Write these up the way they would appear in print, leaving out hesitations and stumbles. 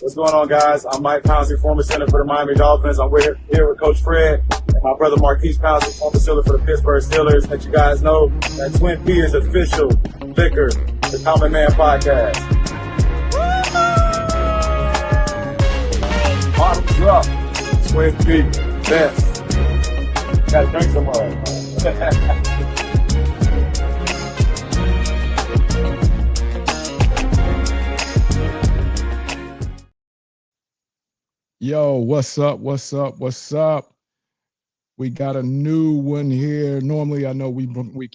What's going on, guys? I'm Mike Pouncey, former center for the Miami Dolphins. I'm here with Coach Fred and my brother Marquise Pouncey, former center for the Pittsburgh Steelers. Let you guys know that Twin P is official liquor, the Common Man Podcast. Bottoms up, Twin P, best. Gotta drink some more. Yo, what's up? We got a new one here. Normally, I know we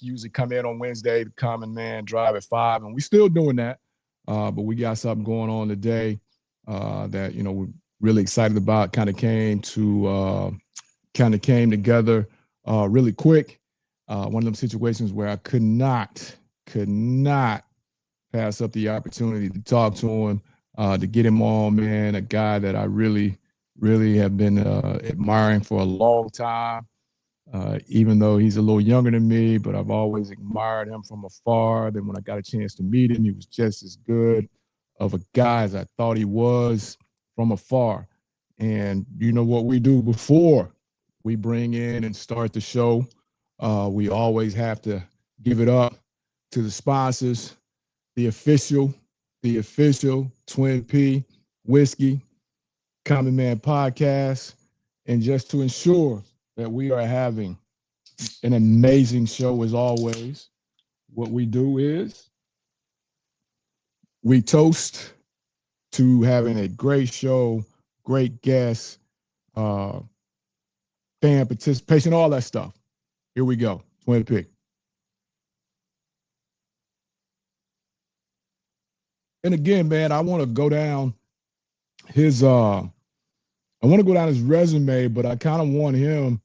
usually come in on Wednesday, the Common Man Drive at 5, and we're still doing that. But we got something going on today that, we're really excited about. Kind of came together really quick. One of them situations where I could not pass up the opportunity to talk to him. To get him on, man, a guy that I really have been admiring for a long time, even though he's a little younger than me, but I've always admired him from afar. Then when I got a chance to meet him, he was just as good of a guy as I thought he was from afar. And you know what we do before we bring in and start the show? We always have to give it up to the sponsors, the official Twin P Whiskey Common Man Podcast, and just to ensure that we are having an amazing show as always, what we do is we toast to having a great show, great guests, fan participation, all that stuff. Here we go, Twin P. And again, man, I want to go down his resume, but I kind of want him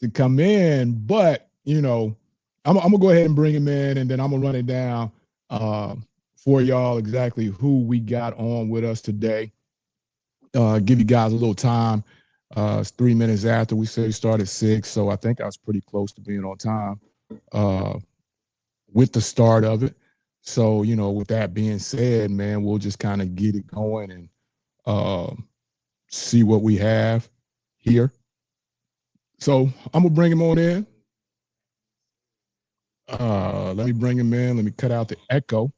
to come in. But I'm gonna go ahead and bring him in, and then I'm gonna run it down for y'all exactly who we got on with us today. Give you guys a little time. It's 3 minutes after we say start at 6, so I think I was pretty close to being on time with the start of it. So, with that being said, man, we'll just kind of get it going and see what we have here. So I'm going to bring him on in. Let me bring him in. Let me cut out the echo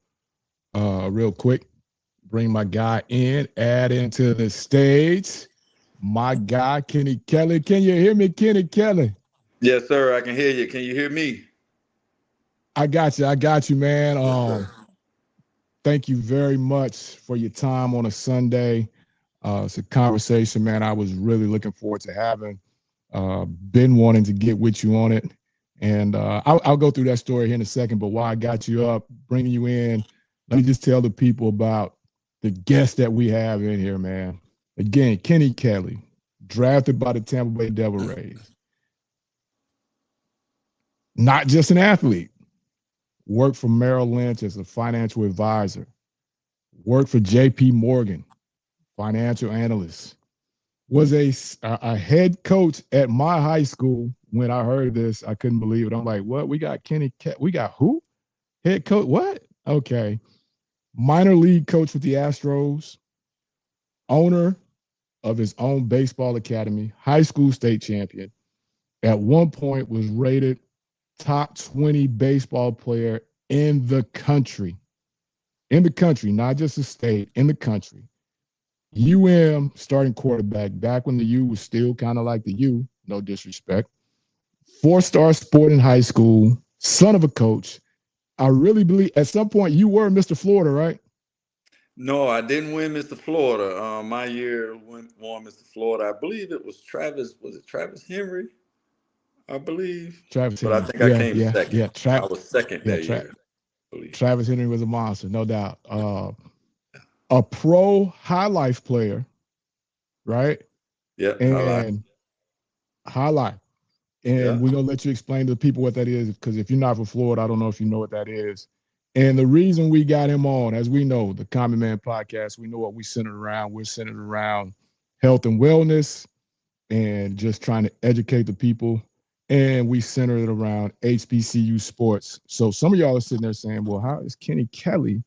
real quick. Bring my guy in, add into the stage. My guy, Kenny Kelly. Can you hear me, Kenny Kelly? Yes, sir. I can hear you. Can you hear me? I got you, man. Thank you very much for your time on a Sunday. It's a conversation, man, I was really looking forward to having. Been wanting to get with you on it. And I'll go through that story here in a second, but while I got you up, bringing you in, let me just tell the people about the guest that we have in here, man. Again, Kenny Kelly, drafted by the Tampa Bay Devil Rays. Not just an athlete. Worked for Merrill Lynch as a financial advisor. Worked for J.P. Morgan, financial analyst. Was a head coach at my high school. When I heard this, I couldn't believe it. I'm like, what? We got we got who? Head coach? What? Okay. Minor league coach with the Astros. Owner of his own baseball academy. High school state champion. At one point was rated top 20 baseball player in the country, not just the state, in the country. Starting quarterback, back when the U was still kind of like the U, no disrespect. 4-star sport in high school, son of a coach. I really believe at some point you were Mr. Florida, right? No, I didn't win Mr. Florida. My year won Mr. Florida. I believe it was Travis. Was it Travis Henry? I believe. Travis Henry. But I think I came second. Yeah, I was second that year. Travis Henry was a monster, no doubt. A pro high life player, right? Yeah, and high life. And we're going to let you explain to the people what that is, because if you're not from Florida, I don't know if you know what that is. And the reason we got him on, as we know, the Common Man Podcast, we know what we centered around. We're centered around health and wellness and just trying to educate the people. And we centered it around HBCU sports. So some of y'all are sitting there saying, well, how is Kenny Kelly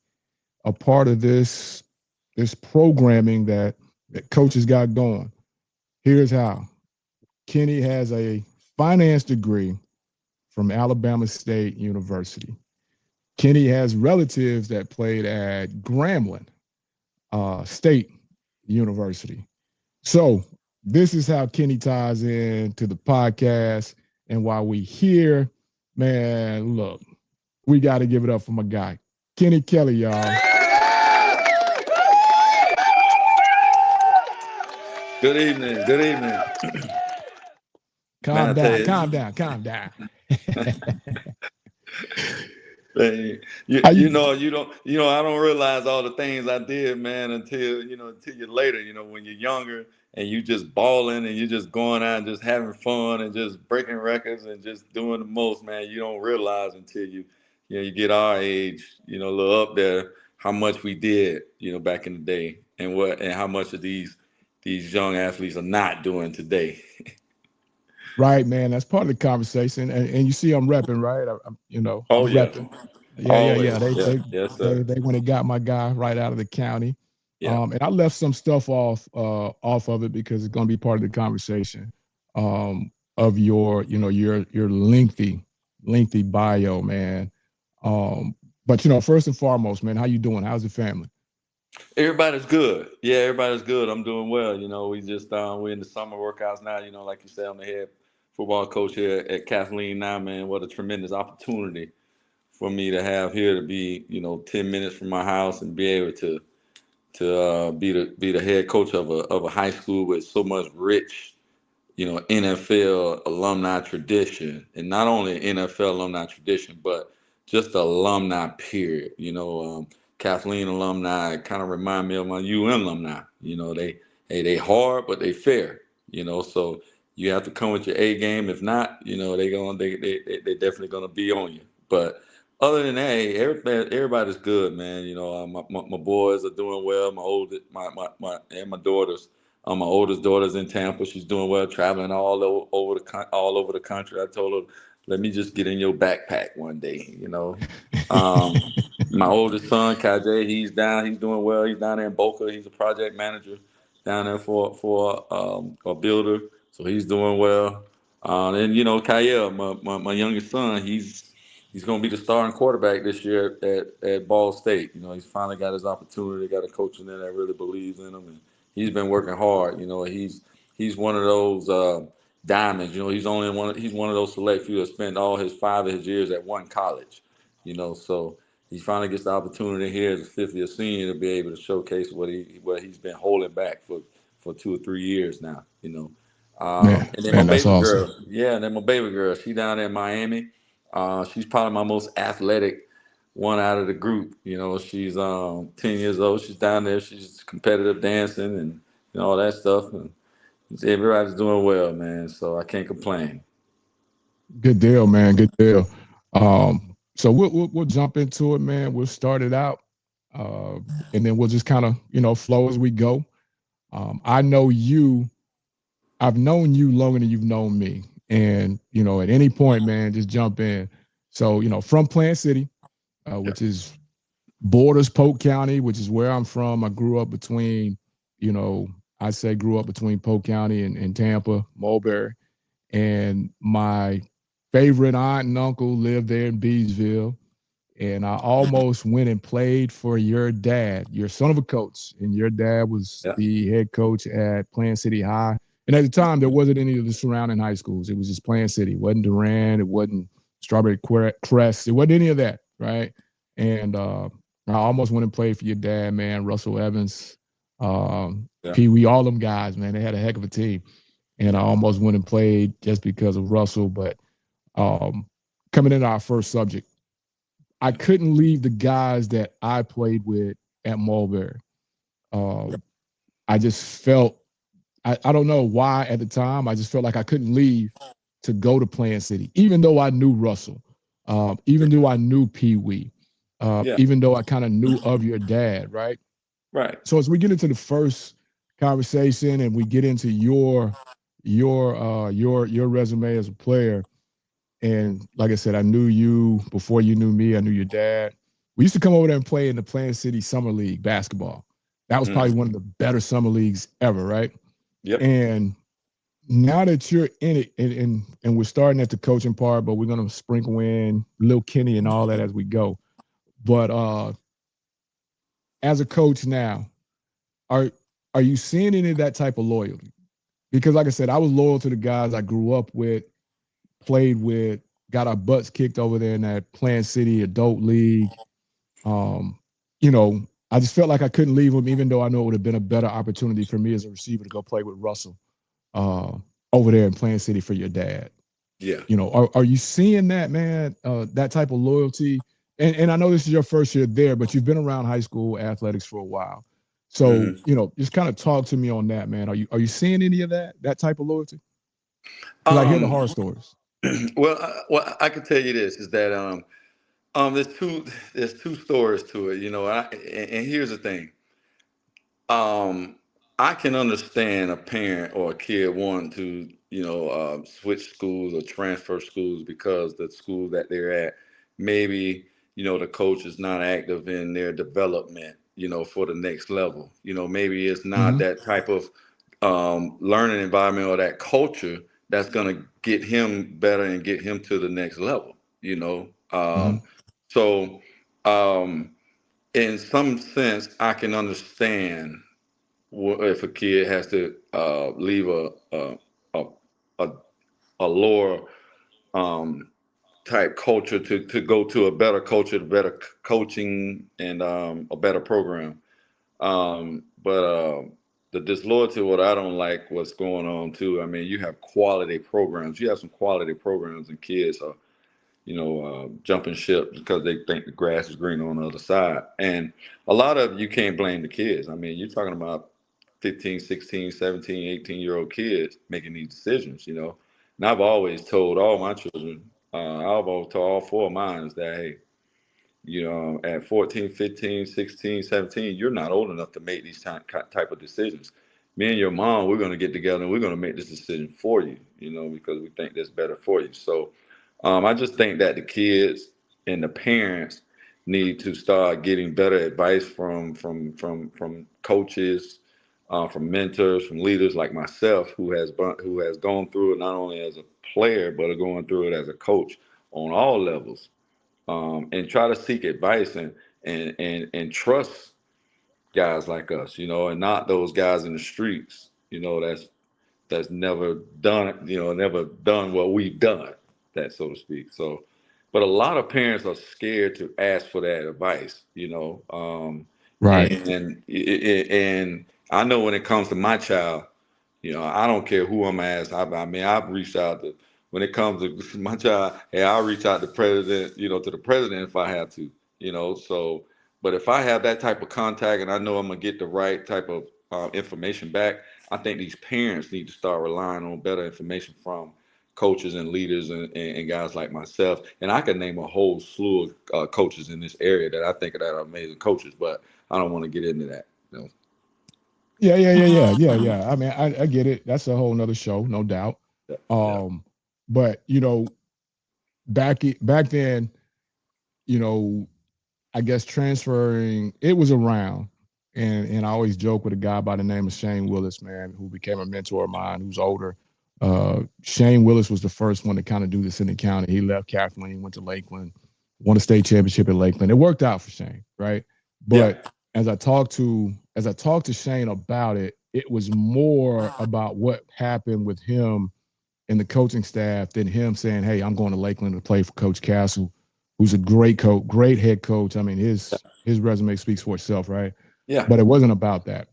a part of this this programming that coaches got going. Here's how. Kenny has a finance degree from Alabama State University. Kenny has relatives that played at Grambling State University. So this is how Kenny ties in to the podcast. And while we here, man, look, we got to give it up for my guy, Kenny Kelly, y'all. Good evening. Good evening. Calm down. Hey, you know, I don't realize all the things I did, man, until you're later, when you're younger and you just balling and you're just going out and just having fun and just breaking records and just doing the most, man. You don't realize until you get our age, a little up there, how much we did, back in the day and how much of these young athletes are not doing today. Right, man. That's part of the conversation. And you see I'm repping, right? I'm Oh, yeah. repping. Yeah. Always. Yes, sir. They went and got my guy right out of the county. Yeah. And I left some stuff off of it because it's going to be part of the conversation of your lengthy bio, man. But first and foremost, man, how you doing? How's the family? Everybody's good. Yeah, everybody's good. I'm doing well. We just we're in the summer workouts now. Like you said, I'm the head football coach here at Kathleen now, man. What a tremendous opportunity for me to have here to be, 10 minutes from my house and be able to be the head coach of a high school with so much rich, NFL alumni tradition, and not only NFL alumni tradition, but just the alumni period. Kathleen alumni kind of remind me of my UN alumni. They hard, but they fair. So you have to come with your A game. If not, they definitely gonna be on you. But other than that, hey, everybody's good, man. My boys are doing well. My oldest, my daughters. My oldest daughter's in Tampa. She's doing well, traveling all over the country. I told her, let me just get in your backpack one day. My oldest son, KJ, he's doing well. He's down there in Boca. He's a project manager down there for a builder. So he's doing well. And Kyle, my youngest son, he's going to be the starting quarterback this year at Ball State. He's finally got his opportunity. Got a coach in there that really believes in him, and he's been working hard. He's one of those diamonds. He's one of those select few that spent all his 5 of his years at one college. So he finally gets the opportunity here as a fifth-year senior to be able to showcase what he's been holding back for 2 or 3 years now. And then my baby girl, and then my baby girl, she down there in Miami. She's probably my most athletic one out of the group. She's 10 years old. She's down there. She's competitive dancing and all that stuff. And everybody's doing well, man. So I can't complain. Good deal, man. Good deal. So we'll jump into it, man. We'll start it out, and then we'll just kind of flow as we go. I know you. I've known you longer than you've known me, and at any point, man, just jump in. So from Plant City, which is borders Polk County, which is where I'm from. I grew up between, grew up between Polk County and Tampa, Mulberry, and my favorite aunt and uncle lived there in Beesville. And I almost went and played for your dad, your son of a coach. And your dad was the head coach at Plant City High. And at the time, there wasn't any of the surrounding high schools. It was just Plant City. It wasn't Durant. It wasn't Strawberry Crest. It wasn't any of that, right? And I almost went and played for your dad, man, Russell Evans, Pee Wee, all them guys, man. They had a heck of a team. And I almost went and played just because of Russell. But coming into our first subject, I couldn't leave the guys that I played with at Mulberry. I just felt, I don't know why at the time, I just felt like I couldn't leave to go to Plant City, even though I knew Russell, even though I knew Pee Wee, even though I kind of knew of your dad, right? Right. So as we get into the first conversation and we get into your resume as a player, and like I said, I knew you before you knew me. I knew your dad. We used to come over there and play in the Plant City Summer League basketball That was probably one of the better summer leagues ever, right? Yep. And now that you're in it, and we're starting at the coaching part, but we're gonna sprinkle in Lil Kenny and all that as we go. But as a coach now, are you seeing any of that type of loyalty? Because like I said, I was loyal to the guys I grew up with, played with, got our butts kicked over there in that Plant City Adult League. You know, I just felt like I couldn't leave them, even though I know it would have been a better opportunity for me as a receiver to go play with Russell over there in Plant City for your dad. Yeah. You know, are you seeing that, man? That type of loyalty? And I know this is your first year there, but you've been around high school athletics for a while. So, you know, just kind of talk to me on that, man. Are you seeing any of that type of loyalty? Because I hear the horror stories. Well, I can tell you this is that there's two stories to it, you know. And here's the thing. I can understand a parent or a kid wanting to, you know, switch schools or transfer schools because the school that they're at, maybe, you know, the coach is not active in their development, you know, for the next level. You know, maybe it's not that type of learning environment or that culture that's going to get him better and get him to the next level, you know. So, in some sense, I can understand if a kid has to leave a, a, a lower type culture to go to a better culture, better coaching, and a better program. But the disloyalty, what I don't like, what's going on too. I mean, you have quality programs. You have some quality programs, and kids are, you know, jumping ship because they think the grass is green on the other side. And a lot of you can't blame the kids. I mean, you're talking about 15, 16, 17, 18-year-old kids making these decisions, you know. And I've always told all my children, I've always told all four of mine is that, hey, you know, at 14, 15, 16, 17, you're not old enough to make these type of decisions. Me and your mom, we're going to get together and we're going to make this decision for you, you know, because we think that's better for you. So I just think that the kids and the parents need to start getting better advice from coaches, from mentors, from leaders like myself, who has gone through it not only as a player but going through it as a coach on all levels, and try to seek advice and trust guys like us, you know, and not those guys in the streets, you know, that's never done, you know, never done what we've done, that so to speak. So, but a lot of parents are scared to ask for that advice, you know, Right. and I know when it comes to my child, you know, I don't care who I'm asked. I mean, I've reached out to, when it comes to my child, hey, I'll reach out to president, you know, to the president if I have to, you know. So, but if I have that type of contact and I know I'm gonna get the right type of information back, I think these parents need to start relying on better information from coaches and leaders and guys like myself. And I can name a whole slew of coaches in this area that I think that are amazing coaches, but I don't want to get into that, you know. Yeah. I mean, I get it. That's a whole nother show, no doubt. Yeah. But you know, back then, you know, I guess transferring it was around, and I always joke with a guy by the name of Shane Willis, man, who became a mentor of mine, who's older. Shane Willis was the first one to kind of do this in the county. He left Kathleen, went to Lakeland, won a state championship at Lakeland. It worked out for Shane, right? Yeah. But as I talked to Shane about it, it was more about what happened with him and the coaching staff than him saying, "Hey, I'm going to Lakeland to play for Coach Castle, who's a great coach, great head coach." I mean, his resume speaks for itself, right? Yeah. But it wasn't about that.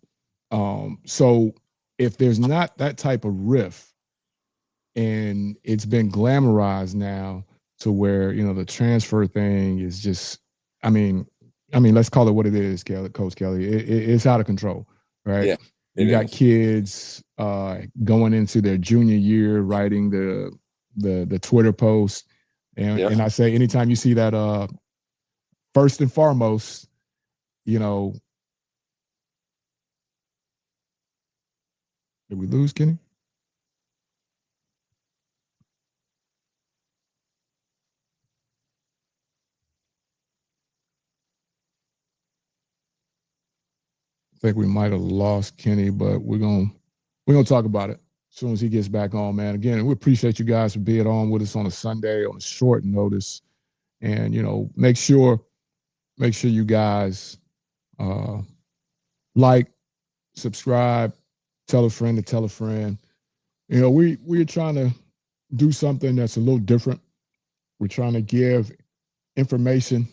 So if there's not that type of riff, and it's been glamorized now to where, you know, the transfer thing is just, I mean, let's call it what it is, Kelly, Coach Kelly. It's out of control, right? Yeah. You It got is. kids going into their junior year writing the Twitter post, and Yeah. I say anytime you see that, first and foremost, you know, did we lose Kenny? think we might have lost Kenny, but we're gonna talk about it as soon as he gets back on, man. Again, we appreciate you guys for being on with us on a Sunday on a short notice, and make sure you guys like, subscribe, tell a friend to tell a friend. We're trying to do something that's a little different. We're trying to give information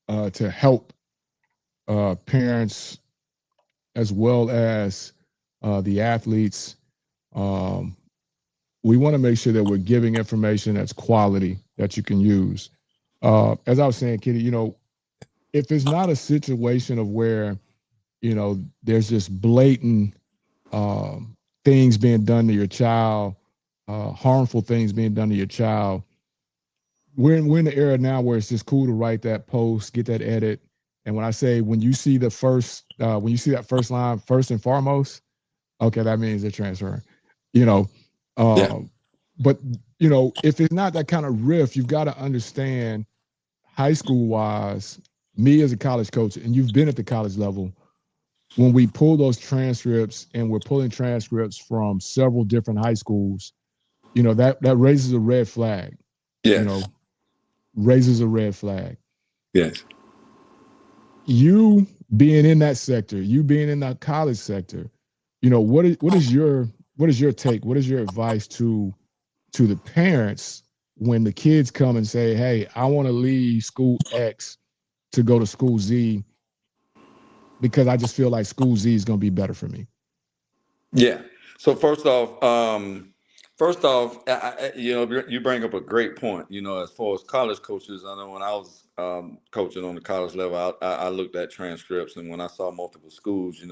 to help parents as well as the athletes. Um, we want to make sure that we're giving information that's quality that you can use. As I was saying, Kitty, if it's not a situation of where, there's just blatant things being done to your child, harmful things being done to your child, we're in the era now where it's just cool to write that post, get that edit. And when you see that first line, first and foremost, okay, that means they're transferring, you know. Yeah. But if it's not that kind of riff, you've got to understand high school wise, me as a college coach, and you've been at the college level, when we pull those transcripts and we're pulling transcripts from several different high schools, that raises a red flag. Yes. Raises a red flag. Yes. You being in that sector, you being in that college sector, what is your take? What is your advice to the parents when the kids come and say, "Hey, I want to leave school X to go to school Z because I just feel like school Z is going to be better for me"? Yeah. So you bring up a great point. As far as college coaches, I know when I was coaching on the college level, I looked at transcripts, and when I saw multiple schools,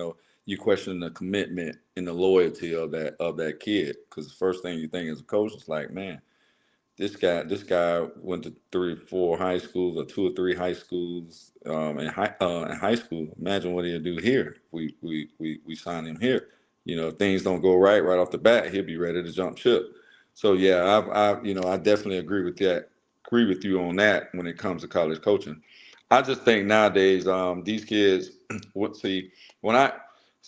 you question the commitment and the loyalty of that kid, because the first thing you think as a coach is like, man, this guy went to 3 or 4 high schools, or 2 or 3 high schools, in high school. Imagine what he'll do here. We sign him here. If things don't go right off the bat, he'll be ready to jump ship. So yeah, I definitely agree with that. Agree with you on that when it comes to college coaching. I just think nowadays, these kids, when I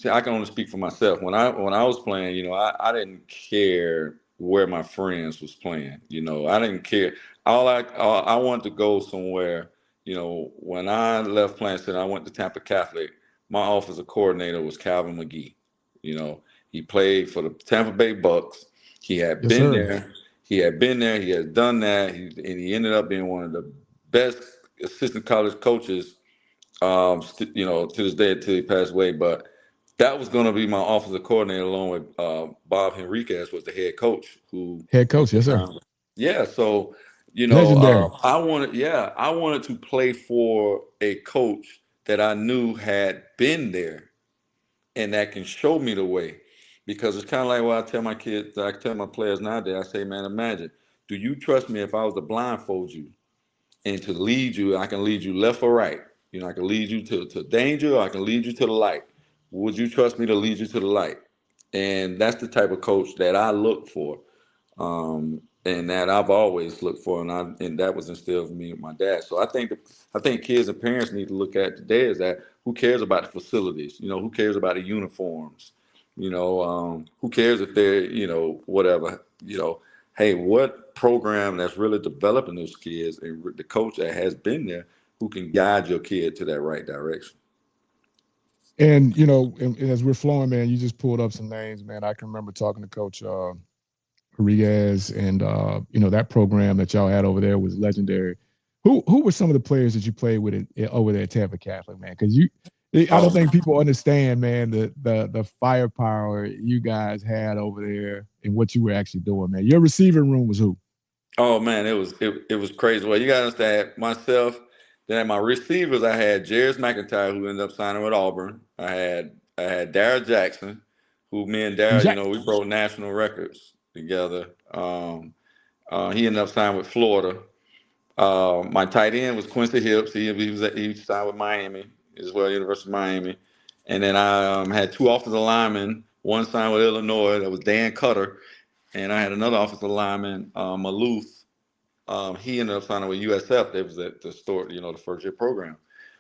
can only speak for myself. When I was playing, I didn't care where my friends was playing. I didn't care. I wanted to go somewhere. When I left playing, I went to Tampa Catholic. My offensive coordinator was Calvin McGee. He played for the Tampa Bay Bucks. He had Yes, been sir. there. He had been there. He had done that. And he ended up being one of the best assistant college coaches, to this day until he passed away. But that was going to be my offensive coordinator, along with Bob Henriquez was the head coach, who Head at coach, the yes, sir. time. Yeah, so Legendary. I wanted to play for a coach that I knew had been there and that can show me the way. Because it's kind of like what I tell my players nowadays. I say, man, imagine, do you trust me if I was to blindfold you and to lead you? I can lead you left or right. I can lead you to danger, or I can lead you to the light. Would you trust me to lead you to the light? And that's the type of coach that I look for, and that I've always looked for, and that was instilled in me with my dad. So I think kids and parents need to look at today is that who cares about the facilities? Who cares about the uniforms? Who cares if they're whatever? Hey, what program that's really developing those kids, and the coach that has been there who can guide your kid to that right direction. And and as we're flowing, man, you just pulled up some names, man. I can remember talking to Coach Rodriguez, and that program that y'all had over there was legendary. Who were some of the players that you played with over there at Tampa Catholic, man? Because I don't think people understand, man, the firepower you guys had over there and what you were actually doing, man. Your receiving room was who? Oh man, it was crazy. Well, you got to understand myself. Then at my receivers, I had Jairus McIntyre, who ended up signing with Auburn. I had Darrell Jackson, who me and Darrell, Jack. we broke national records together. He ended up signing with Florida. My tight end was Quincy Hips. He signed with Miami as well, University of Miami. And then I had 2 offensive linemen. One signed with Illinois. That was Dan Cutter. And I had another offensive lineman, Maloof. He ended up signing with USF. That was at the store, the first year program.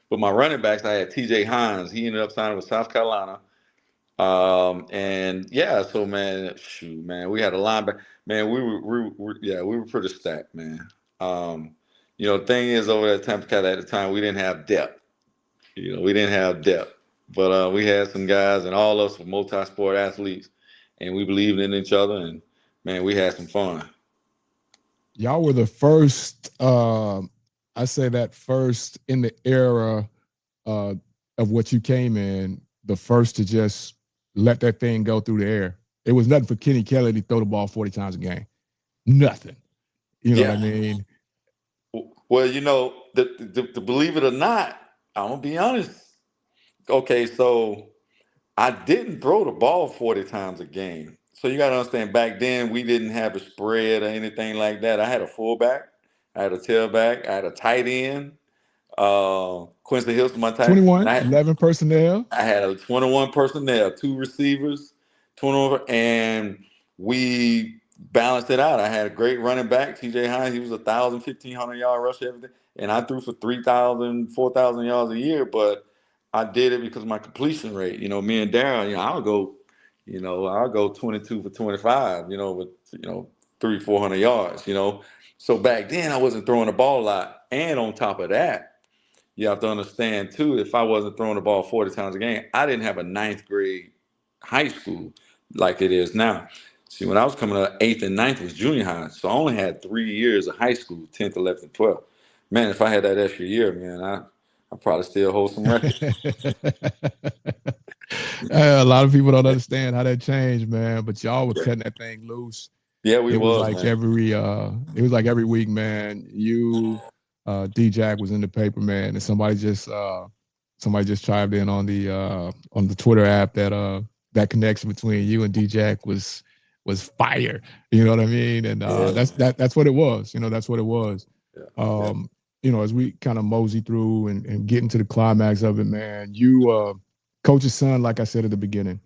But my running backs, I had T.J. Hines. He ended up signing with South Carolina. And yeah, so man, shoot, man, we had a linebacker. Man, we were pretty stacked, man. The thing is, over at Tampa at the time, we didn't have depth. We didn't have depth, but we had some guys, and all of us were multi-sport athletes, and we believed in each other, and man, we had some fun. Y'all were the first, I say that first in the era of what you came in, the first to just let that thing go through the air. It was nothing for Kenny Kelly to throw the ball 40 times a game. Nothing. You know what I mean? Well, to believe it or not, I'm going to be honest. Okay, so I didn't throw the ball 40 times a game. So you got to understand, back then we didn't have a spread or anything like that. I had a fullback, I had a tailback, I had a tight end. Quincy Hilton, my tight end. 21, 11 personnel. I had a 21 personnel, 2 receivers, 21, and we balanced it out. I had a great running back, T.J. Hines. He was 1,000, 1,500-yard rush everything, and I threw for 3,000, 4,000 yards a year. But I did it because of my completion rate. Me and Darryl, I'll go 22 for 25. With 300, 400 yards. So back then I wasn't throwing the ball a lot, and on top of that, you have to understand, too, if I wasn't throwing the ball 40 times a game, I didn't have a 9th grade high school like it is now. See, when I was coming up, 8th and 9th was junior high. So I only had 3 years of high school, 10th, 11th, and 12th. Man, if I had that extra year, man, I probably still hold some records. A lot of people don't understand how that changed, man. But y'all was cutting that thing loose. Yeah, it was like man. every week, man. You D-Jack was in the paper, man, and somebody just chimed in on the Twitter app that connection between you and D-Jack was fire. You know what I mean? And that's what it was. That's what it was. As we kind of mosey through and get into the climax of it, man, you coach's son, like I said at the beginning,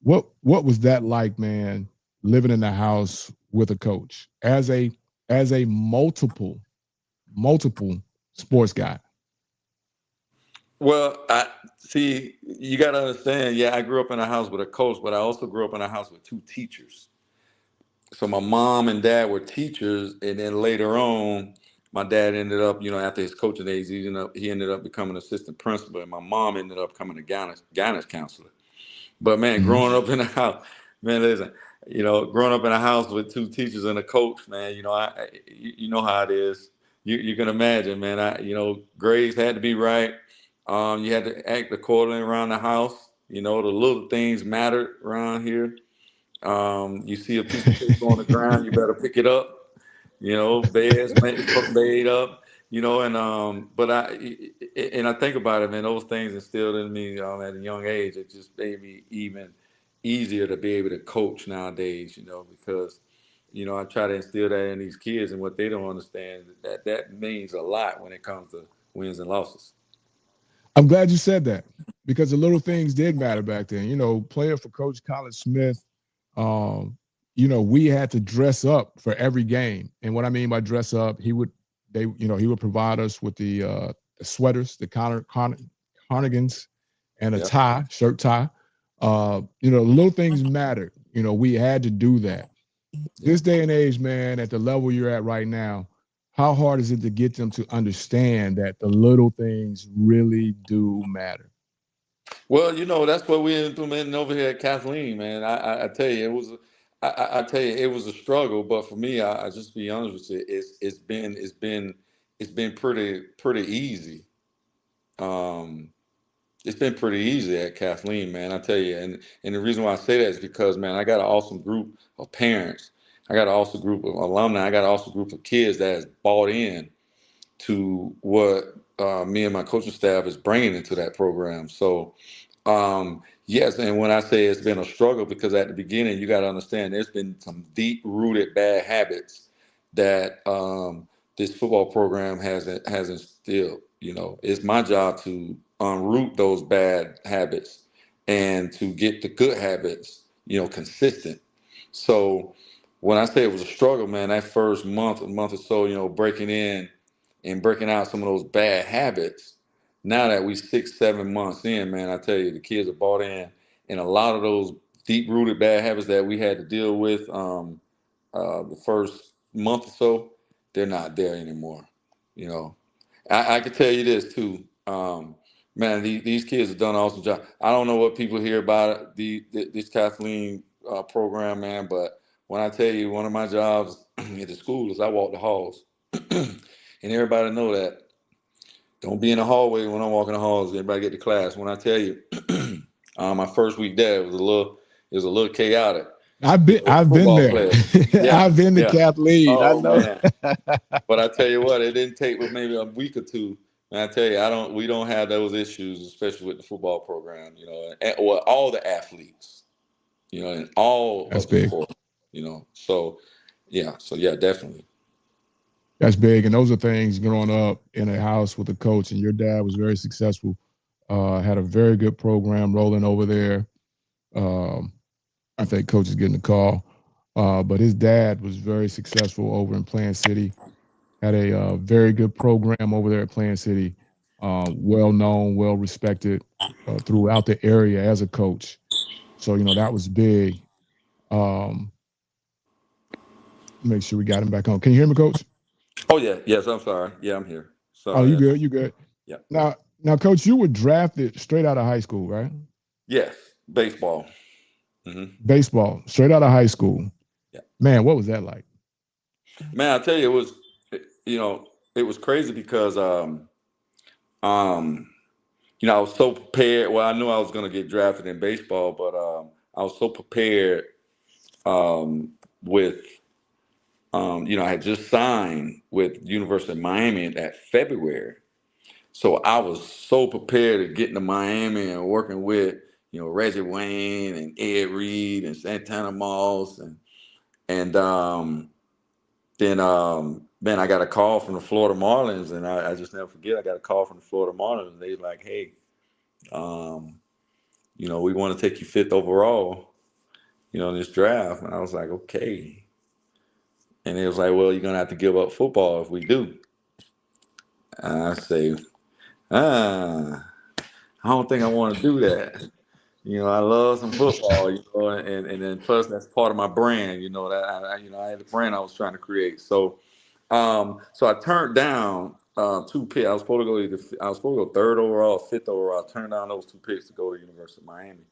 what was that like, man, living in the house with a coach as a multiple sports guy? Well, you got to understand, I grew up in a house with a coach, but I also grew up in a house with 2 teachers. So my mom and dad were teachers, and then later on, my dad ended up, after his coaching days, he ended up becoming assistant principal, and my mom ended up becoming a guidance counselor. But man, growing up in a house, man, listen, growing up in a house with 2 teachers and a coach, man, you know how it is. You can imagine, man. Grades had to be right. You had to act accordingly around the house. The little things mattered around here. You see a piece of paper on the ground, you better pick it up. Beds made up. But I think about it, man. Those things instilled in me at a young age. It just made me even easier to be able to coach nowadays. Because I try to instill that in these kids, and what they don't understand that means a lot when it comes to wins and losses. I'm glad you said that, because the little things did matter back then. Player for Coach Colin Smith, we had to dress up for every game. And what I mean by dress up, he would provide us with the sweaters, the cardigans, and a tie, shirt tie. Little things mattered. We had to do that. This day and age, man, at the level you're at right now, how hard is it to get them to understand that the little things really do matter? Well, that's what we implementing over here at Kathleen, man. I tell you, it was. I tell you, it was a struggle, but for me, I just be honest with you, it's been pretty easy. It's been pretty easy at Kathleen, man. I tell you, and the reason why I say that is because, man, I got an awesome group of parents. I got an awesome group of alumni. I got an awesome group of kids that has bought in to what me and my coaching staff is bringing into that program. So, yes, and when I say it's been a struggle, because at the beginning, you got to understand there's been some deep-rooted bad habits that this football program has instilled. It's my job to unroot those bad habits and to get the good habits, consistent. So when I say it was a struggle, man, that first month or so, breaking in and breaking out some of those bad habits, now that we 6, 7 months in, man, I tell you, the kids are bought in, and a lot of those deep rooted bad habits that we had to deal with the first month or so, they're not there anymore. You know, I can tell you this too. Man, these kids have done an awesome job. I don't know what people hear about it, this Kathleen program, man, but when I tell you one of my jobs at the school is I walk the halls, and everybody know that. Don't be in the hallway when I'm walking the halls. Everybody get to class. When I tell you, my first week there it was a little chaotic. I've been Football there. players, yeah, I've been to yeah. Kathleen. I Oh know. man, but I tell you what, it didn't take but maybe a week or two. And I tell you, we don't have those issues, especially with the football program. You know, or all the athletes. You know, in all That's of the big. sports. You know, so yeah, definitely. That's big. And those are things growing up in a house with a coach, and your dad was very successful, had a very good program rolling over there. Um, I think coach is getting the call. But his dad was very successful over in Plant City, had a very good program over there at Plant City, well known, well respected throughout the area as a coach. So, that was big. Um, make sure we got him back on. Can you hear me, coach? Oh yeah, yes. I'm sorry. Yeah, I'm here. Oh, Sorry. you good? You good? Yeah. Now, coach, you were drafted straight out of high school, right? Yes, baseball. Hmm. Baseball, straight out of high school. Yeah. Man, what was that like? Man, I tell you, it was crazy because um, I was so prepared. Well, I knew I was going to get drafted in baseball, but I was so prepared with I had just signed with University of Miami in that February. So I was so prepared to get into Miami and working with, Reggie Wayne and Ed Reed and Santana Moss and then man, I got a call from the Florida Marlins, and I just never forget. I got a call from the Florida Marlins, and they like, hey, we want to take you fifth overall, in this draft. And I was like, okay. And it was like, well, you're gonna have to give up football if we do. And I say, I don't think I want to do that. I love some football, and then plus that's part of my brand, that I had a brand I was trying to create. So I turned down two picks. I was supposed to go third overall, fifth overall. I turned down those two picks to go to University of Miami,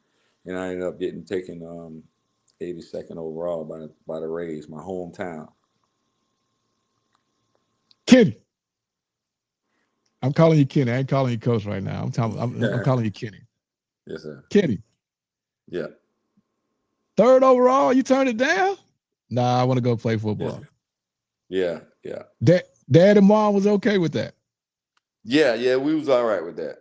and I ended up getting taken 82nd overall by the Rays, my hometown. Kenny. I'm calling you Kenny. I ain't calling you coach right now. I'm calling you Kenny. Yes, sir. Kenny. Yeah. Third overall, you turned it down? Nah, I want to go play football. Yeah. Dad and mom was okay with that. Yeah, we was all right with that.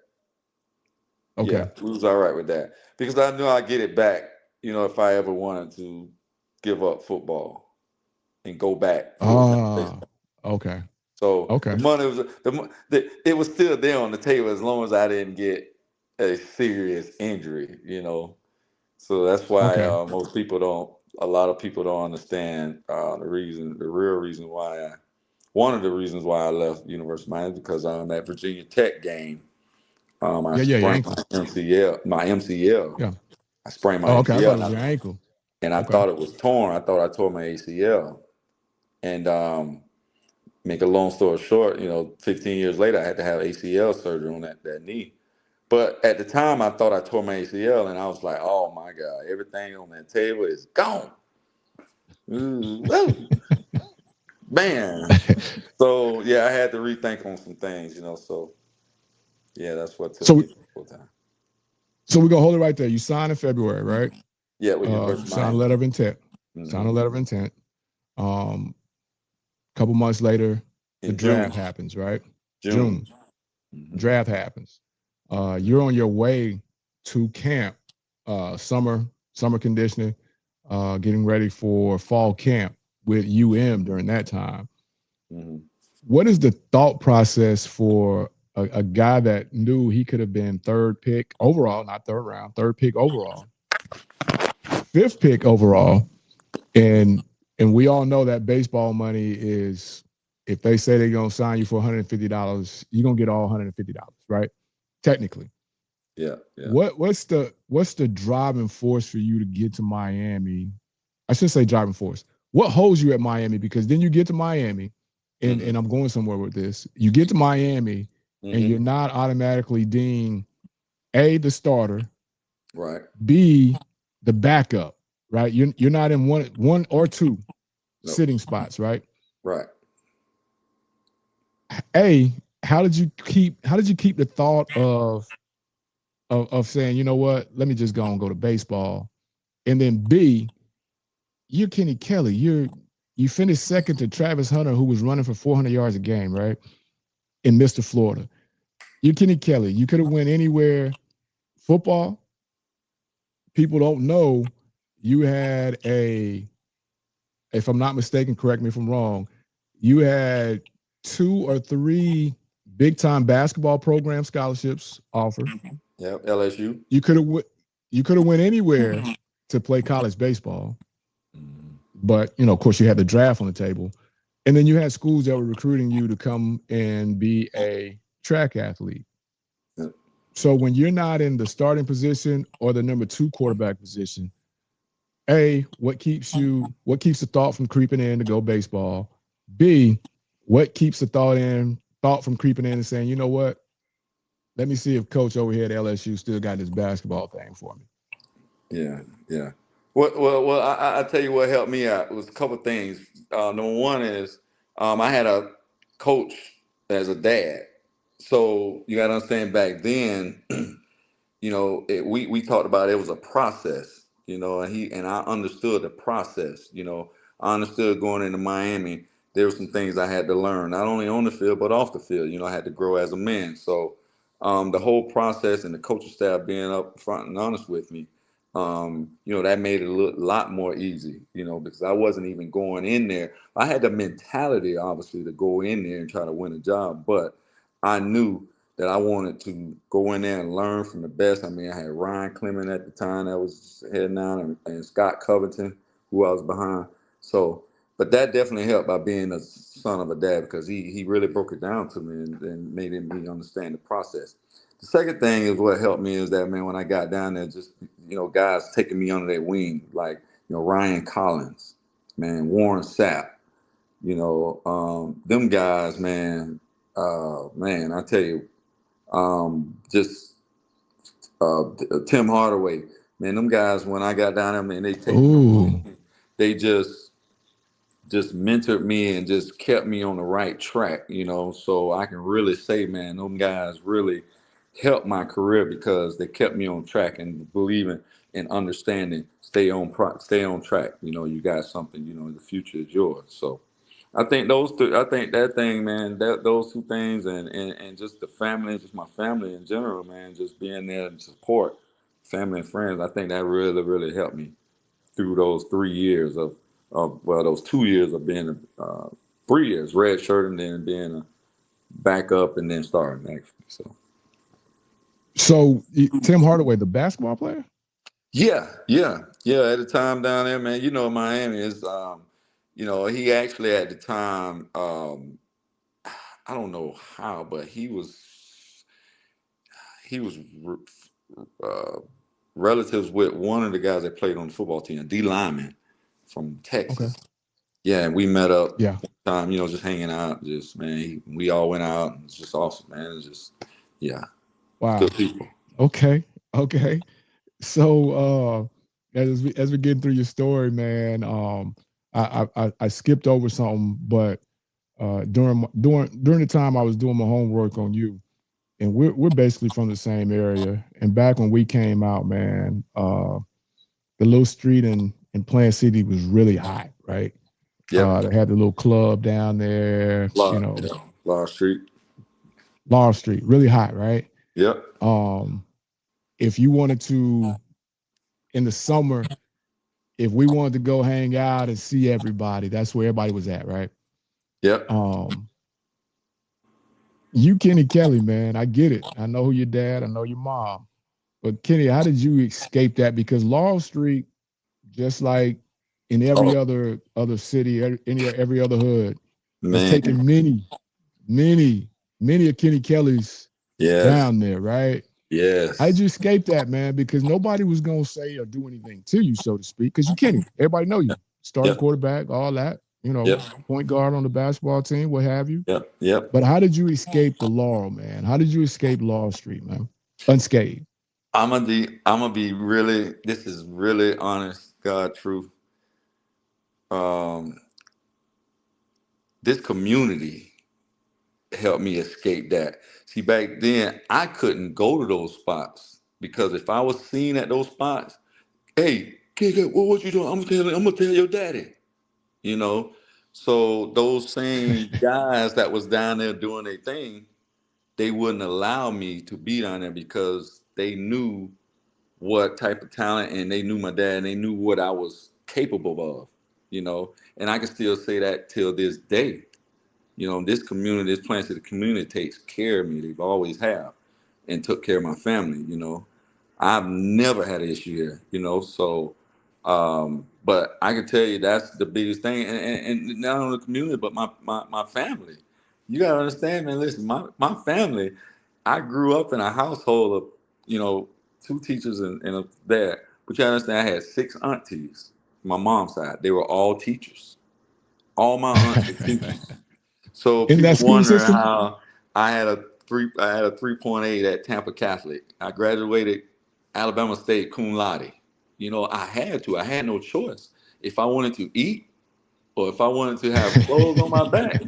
Okay. Yeah, we was all right with that because I knew I'd get it back, if I ever wanted to give up football and go back full time. Okay. So okay. the money was it was still there on the table as long as I didn't get a serious injury, So that's why a lot of people don't understand the real reason why one of the reasons why I left University of Miami because that Virginia Tech game, I sprained my MCL. Yeah. I sprained my MCL. MCL. I thought it was your ankle. And I thought it was torn. I thought I tore my ACL. And make a long story short, 15 years later, I had to have ACL surgery on that knee. But at the time, I thought I tore my ACL, and I was like, oh, my God, everything on that table is gone. Man. So, yeah, I had to rethink on some things, So, yeah, that's what took me full time. So we're going to hold it right there. You signed in February, right? Yeah, with University of Miami. Signed a letter of intent. Mm-hmm. Signed a letter of intent. Couple months later, the draft happens, right? June. Mm-hmm. Draft happens. You're on your way to camp, summer conditioning, getting ready for fall camp with during that time. Mm-hmm. What is the thought process for a guy that knew he could have been third pick overall, not third round, third pick overall, fifth pick overall, and we all know that baseball money is, if they say they're gonna sign you for $150, you're gonna get all $150, right? technically. Yeah. What's the driving force for you to get to Miami? I should say driving force. What holds you at Miami? Because then you get to Miami, and I'm going somewhere with this. You get to Miami, and you're not automatically deemed A, the starter, right, B, the backup, right? You're not in one or two nope, sitting spots, right? right. A, how did you keep the thought of saying, you know what, let me just go and go to baseball? And then B, you're Kenny Kelly. You finished second to Travis Hunter, who was running for 400 yards a game, right? In Mr. Florida. You're Kenny Kelly. You could have went anywhere. Football, people don't know you had if I'm not mistaken, correct me if I'm wrong, you had 2 or 3 big time basketball program scholarships offered. Yep, LSU. You could have went anywhere to play college baseball. But, of course, you had the draft on the table. And then you had schools that were recruiting you to come and be a track athlete. Yep. So when you're not in the starting position or the number 2 quarterback position, A, what keeps the thought from creeping in to go baseball? B, what keeps the thought from creeping in and saying, you know what? Let me see if coach over here at LSU still got this basketball thing for me. Yeah. Well, I tell you what helped me out was a couple of things. Number one is I had a coach as a dad, so you got to understand back then, we talked about it was a process, and I understood the process. I understood going into Miami. There were some things I had to learn, not only on the field but off the field. I had to grow as a man. So the whole process and the coaching staff being up front and honest with me. That made it a lot more easy, because I wasn't even going in there. I had the mentality, obviously, to go in there and try to win a job, but I knew that I wanted to go in there and learn from the best. I mean, I had Ryan Clement at the time that was heading down, and Scott Covington, who I was behind. So, but that definitely helped by being a son of a dad, because he really broke it down to me and made me understand the process. The second thing is what helped me is that, man, when I got down there, just, guys taking me under their wing, like, Ryan Collins, man, Warren Sapp, them guys, man, I tell you, just Tim Hardaway, man, them guys, when I got down there, man, they just mentored me and just kept me on the right track, so I can really say, man, them guys really helped my career because they kept me on track and believing and understanding, stay on track. You got something, the future is yours. So I think that thing, man, those two things and just the family, just my family in general, man, just being there and support family and friends, I think that really, really helped me through those 3 years those 2 years of being 3 years red shirt and then being a backup and then starting actually. So Tim Hardaway, the basketball player? Yeah. At the time down there, man, Miami is, he actually at the time, I don't know how, but he was relatives with one of the guys that played on the football team, D lineman from Texas. Okay. Yeah, and we met up. Yeah. Time, just hanging out. Just, man, we all went out. It's just awesome, man. It's just, yeah. Wow. Good people. Okay. So as we get through your story, man, I skipped over something, but during the time I was doing my homework on you, and we're basically from the same area. And back when we came out, man, the little street in Plant City was really hot, right? Yeah. They had the little club down there, Law Street. Law Street, really hot, right? Yep. If you wanted to, in the summer, if we wanted to go hang out and see everybody, that's where everybody was at, right? Yep. You, Kenny Kelly, man, I get it. I know who your dad, I know your mom. But Kenny, how did you escape that? Because Laurel Street, just like in every other city, every other hood, has taken many of Kenny Kelly's Yes. down there, right? How'd Yes. you escape that, man? Because nobody was gonna say or do anything to you, so to speak, because you Kenny. Everybody know you. Starting Yep. quarterback, all that, Yep. point guard on the basketball team, what have you. Yep. Yep. But how did you escape the laurel, man? How did you escape Laurel Street, man? Unscathed. I'm gonna be really. This is really honest, God truth. Um, this community helped me escape that. See, back then I couldn't go to those spots because if I was seen at those spots, hey, kid, what you doing? I'm gonna tell your daddy. You know. So those same guys that was down there doing their thing, they wouldn't allow me to be down there because they knew what type of talent and they knew my dad and they knew what I was capable of, and I can still say that till this day. This community, this Plant City community takes care of me. They've always have and took care of my family. I've never had an issue here. So, but I can tell you that's the biggest thing. And not only the community, but my family. You got to understand, man, listen, my family, I grew up in a household of, two teachers and a dad. But you understand, I had six aunties, my mom's side. They were all teachers. All my aunts were teachers. So In people that school wonder system? how I had a 3.8 at Tampa Catholic. I graduated Alabama State cum laude. I had to. I had no choice. If I wanted to eat or if I wanted to have clothes on my back,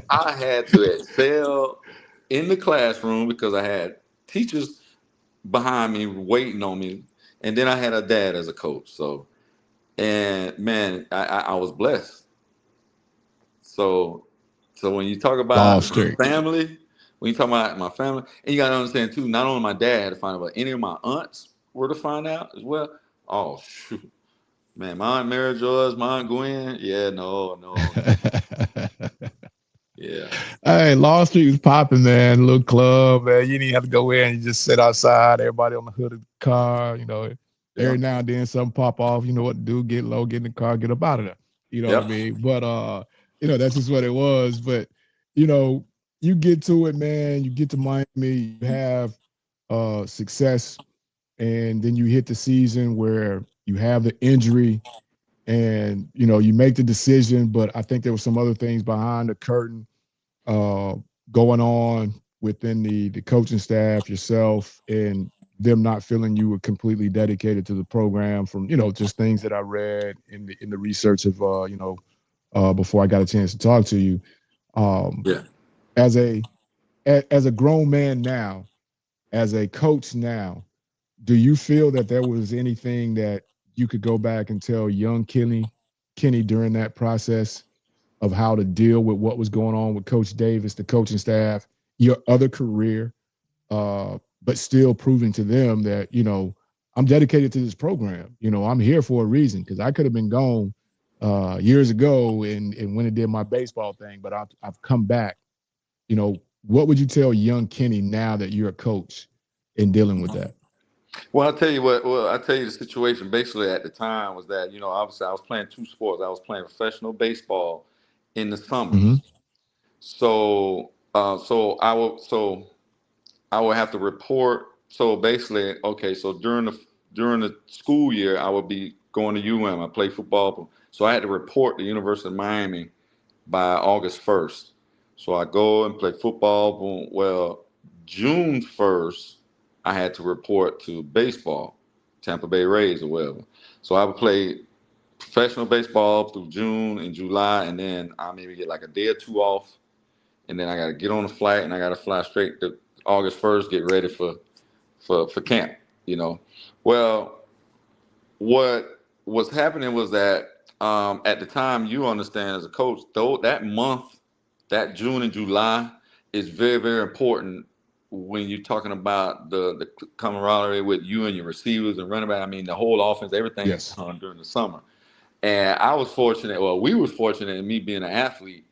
I had to excel in the classroom because I had teachers behind me waiting on me, and then I had a dad as a coach. So, and man, I was blessed. So, so when you talk Laurel about my Street. family, when you talk about my family, and you gotta understand too, not only my dad had to find out, but any of my aunts were to find out as well. Oh shoot, man, my aunt Mary Joyce, my aunt Gwen, yeah, no, yeah, Hey, Laurel Street was popping, man. Little club, man. You didn't even have to go in. You just sit outside. Everybody on the hood of the car. yeah, Every now and then something pop off. You know what to do. Get low, get in the car, get up out of there. You know what I yep, mean? But that's just what it was. But you know, you get to it, man. You get to Miami. You have success, and then you hit the season where you have the injury, and you make the decision. But I think there were some other things behind the curtain uh, going on within the coaching staff, yourself, and them not feeling you were completely dedicated to the program from just things that I read in the research of before I got a chance to talk to you. Um, yeah. as a grown man now, as a coach now, do you feel that there was anything that you could go back and tell young Kenny during that process of how to deal with what was going on with Coach Davis, the coaching staff, your other career, but still proving to them that, I'm dedicated to this program. I'm here for a reason because I could have been gone years ago and when it did my baseball thing, but I've come back. What would you tell young Kenny now that you're a coach in dealing with that? Well, I'll tell you what. Well, I'll tell you the situation. Basically, at the time was that obviously I was playing two sports. I was playing professional baseball in the Mm-hmm. summers. So I would have to report. So basically, okay. So during the school year, I would be going to UM. I play football, so I had to report to University of Miami by August 1st. So I go and play football. Boom. Well, June 1st, I had to report to baseball, Tampa Bay Rays or whatever. So I would play professional baseball through June and July, and then I maybe get like a day or two off, and then I got to get on a flight and I got to fly straight to August 1st, get ready for camp. You know, well, what was happening was that at the time, you understand as a coach, though that month, that June and July is very, very important when you're talking about the camaraderie with you and your receivers and running back. I mean, the whole offense, everything is Yes. done during the summer. And I was fortunate, well, we was fortunate in me being an athlete.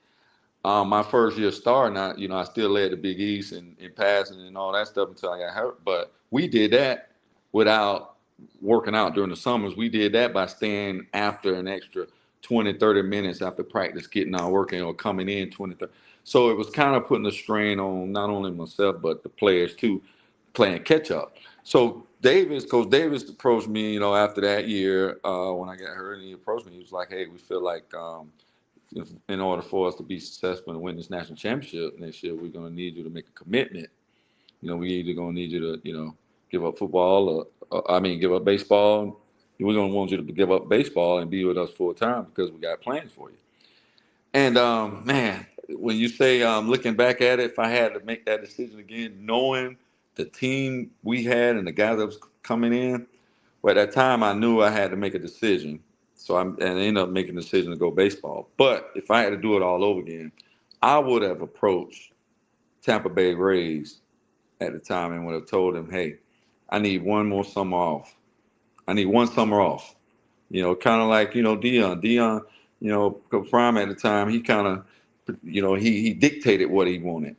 My first year starting, I still led the Big East in passing and all that stuff until I got hurt. But we did that without working out during the summers. We did that by staying after an extra 20, 30 minutes after practice, getting out working or coming in 20, 30. So it was kind of putting a strain on not only myself, but the players too, playing catch up. So Coach Davis approached me, after that year when I got hurt, and he approached me. He was like, "Hey, we feel like in order for us to be successful and win this national championship next year, we're going to need you to make a commitment. We either going to need you to, give up football give up baseball. We're going to want you to give up baseball and be with us full time because we got plans for you." And man, when you say looking back at it, if I had to make that decision again, knowing the team we had and the guys that was coming in, well, at that time I knew I had to make a decision. So I ended up making the decision to go baseball. But if I had to do it all over again, I would have approached Tampa Bay Rays at the time and would have told them, "Hey, I need one more summer off. I need one summer off." Kind of like, Dion. Dion, Prime at the time, he kind of, he dictated what he wanted.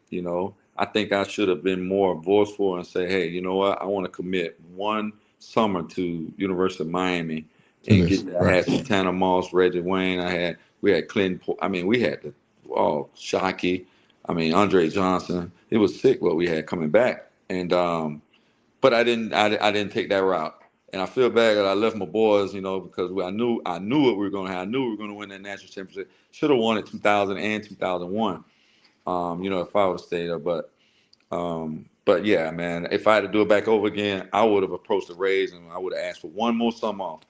I think I should have been more forceful and say, "Hey, you know what? I want to commit one summer to University of Miami and get there." I had Santana Moss, Reggie Wayne. We had Clinton. We had Shockey. Andre Johnson. It was sick what we had coming back. And but I didn't take that route. And I feel bad that I left my boys, because I knew what we were going to have. I knew we were going to win that national championship. Should have won it 2000 and 2001. If I would have stayed there. But yeah, man, if I had to do it back over again, I would have approached the Rays and I would have asked for one more summer off,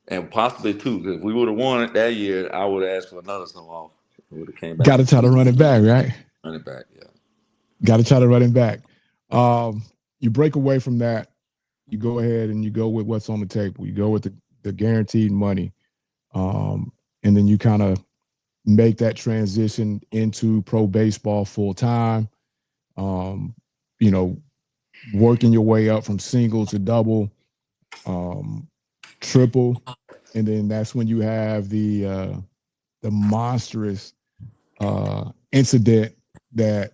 and possibly two. Because if we would have won it that year, I would have asked for another summer off. We would have came back. Got to try to run it back, right? Run it back, yeah. Got to try to run it back. You break away from that. You go ahead and you go with what's on the table. You go with the guaranteed money, and then you kind of make that transition into pro baseball full time. Working your way up from single to double, triple, and then that's when you have the monstrous incident that,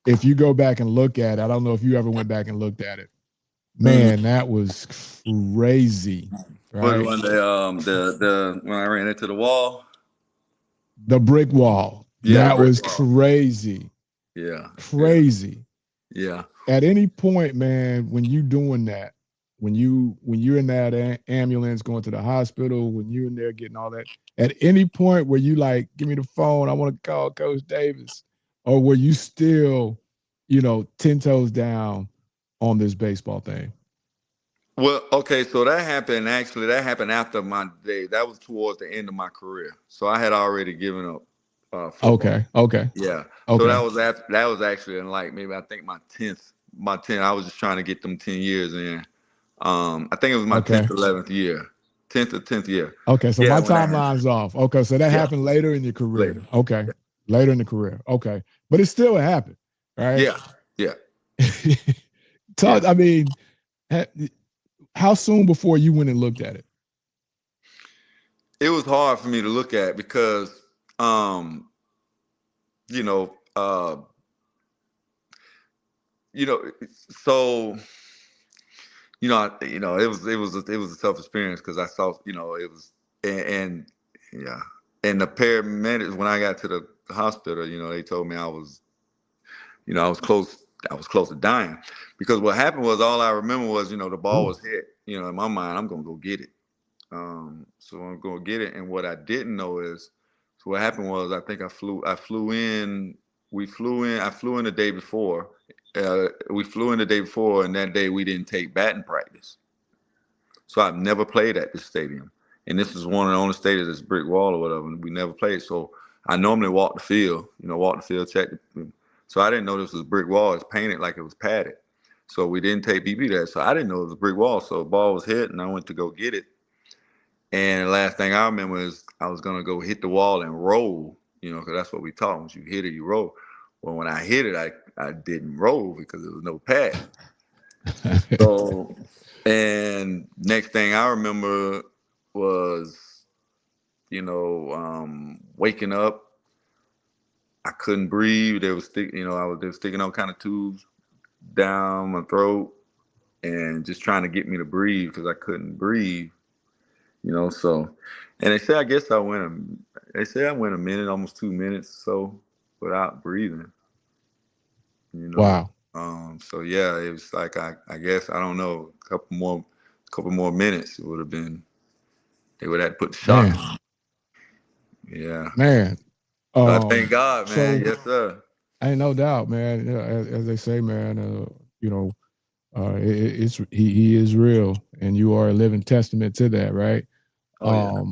if you go back and look at it, I don't know if you ever went back and looked at it. Man, that was crazy. Right? But when I ran into the wall, the brick wall. Yeah, that was crazy. Yeah, crazy. Yeah. At any point, man, when you doing that, when you're in that ambulance going to the hospital, when you're in there getting all that, at any point where you like, give me the phone, I want to call Coach Davis, or were you still, 10 toes down on this baseball thing? Well, okay, so that happened after my day. That was towards the end of my career. So I had already given up football. Okay. Yeah. Okay. So that was actually in like maybe I think my 10th. I was just trying to get them 10 years in. I think it was my 10th, 11th year. 10th or 10th year. Okay, so my timeline's off. Okay, so that happened later in your career. Later. Okay. Later in the career. Okay. But it still happened, right? Yeah. I mean, how soon before you went and looked at it? It was hard for me to look at because, it was a tough experience because I saw, it was, and the paramedics, when I got to the hospital, they told me I was close to dying, because what happened was, all I remember was, the ball was hit, in my mind, I'm going to go get it. So I'm going to get it. And what I didn't know is, so what happened was, I think I flew in the day before. We flew in the day before, and that day we didn't take batting practice. So I've never played at this stadium. And this is one of the only stadiums that's brick wall or whatever, and we never played. So I normally walk the field, check the, so I didn't know this was a brick wall. It's painted like it was padded. So we didn't take BB there. So I didn't know it was a brick wall. So the ball was hit, and I went to go get it. And the last thing I remember is I was going to go hit the wall and roll, because that's what we taught. Once you hit it, you roll. Well, when I hit it, I didn't roll because there was no pad. So, and next thing I remember was, waking up. I couldn't breathe. They were sticking all kind of tubes down my throat and just trying to get me to breathe because I couldn't breathe. So, and they say I guess they say I went a minute, almost 2 minutes or so without breathing. Wow. So yeah, it was like I guess I don't know, a couple more minutes it would have been. They would have to put the shock Man. on. Yeah. Man. But I thank God, man. So Yes, sir. ain't no doubt, man. As they say, man, he is real, and you are a living testament to that, right? Oh yeah.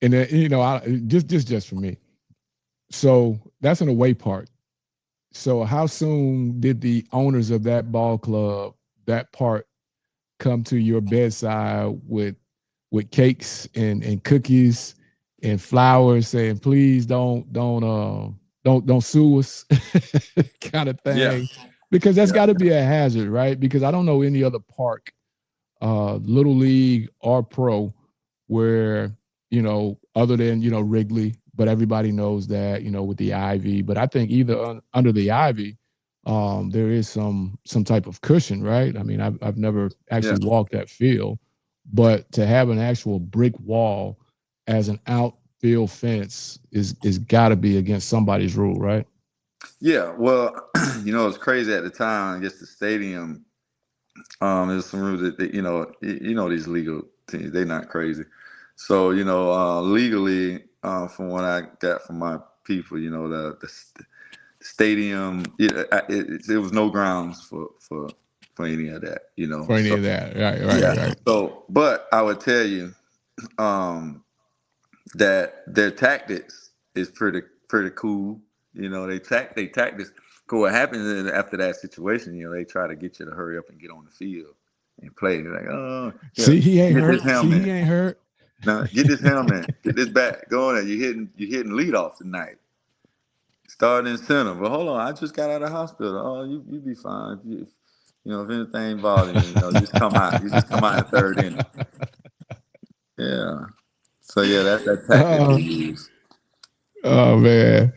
And then, just for me. So that's an away part. So how soon did the owners of that ball club, that part, come to your bedside with cakes and cookies and flowers, saying, "Please don't sue us," kind of Yeah. thing, because that's Yeah. got to be a hazard, right? Because I don't know any other park, little league or pro, where other than Wrigley, but everybody knows that with the ivy. But I think either under the ivy, there is some type of cushion, right? I mean, I've never Yeah. actually walked that field, but to have an actual brick wall as an outfield fence is got to be against somebody's rule, right? Yeah. Well, it's crazy at the time. I guess the stadium, there's some rules that these legal teams, they're not crazy. So, legally, from what I got from my people, the stadium, it was no grounds for any of that, For any So of that, right, right, yeah. right. So, but I would tell you, that their tactics is pretty cool. They tactics. Cool. What happens is after that situation, they try to get you to hurry up and get on the field and play. They're like, oh, yeah, See, he ain't get this hurt. See, he helmet. ain't hurt. Now get this helmet. Get this back. Go on there. You hitting leadoff tonight. Starting in center. But hold on, I just got out of the hospital. Oh, you be fine. If anything bothers you, you just come out. You just come out in the third inning. Yeah. So yeah, that's that tactic they Oh, use. oh man.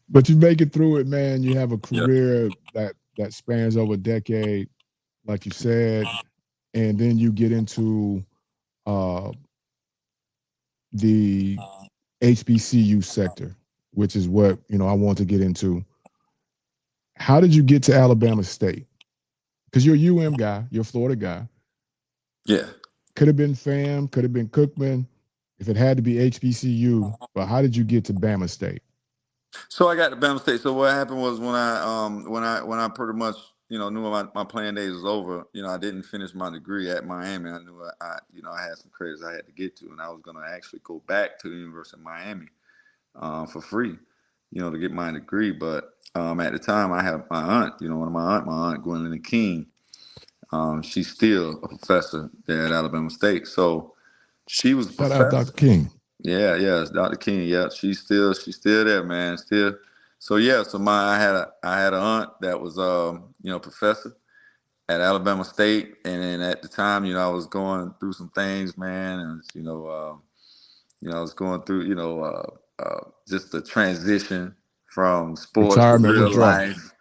But you make it through it, man. You have a Yeah. career that spans over a decade, like you said, and then you get into uh, the HBCU sector, which is what I want to get into. How did you get to Alabama State? Because you're a UM guy, you're a Florida guy. Yeah. Could have been FAM, could have been Cookman, if it had to be HBCU. But how did you get to Bama State? So I got to Bama State. So what happened was when I pretty much knew my playing days was over. I didn't finish my degree at Miami. I knew I had some credits I had to get to, and I was going to actually go back to the University of Miami for free, to get my degree. But at the time I had my aunt, one of my aunt Gwendolyn King. She's still a professor there at Alabama State. So she was a Shout out Dr. professor. King. Yeah, it's Dr. King. Yeah, she's still there, man. Still. So yeah, so I had an aunt that was professor at Alabama State, and then at the time, I was going through some things, man, and I was going through just the transition from sports to Retirement real withdrawal. life.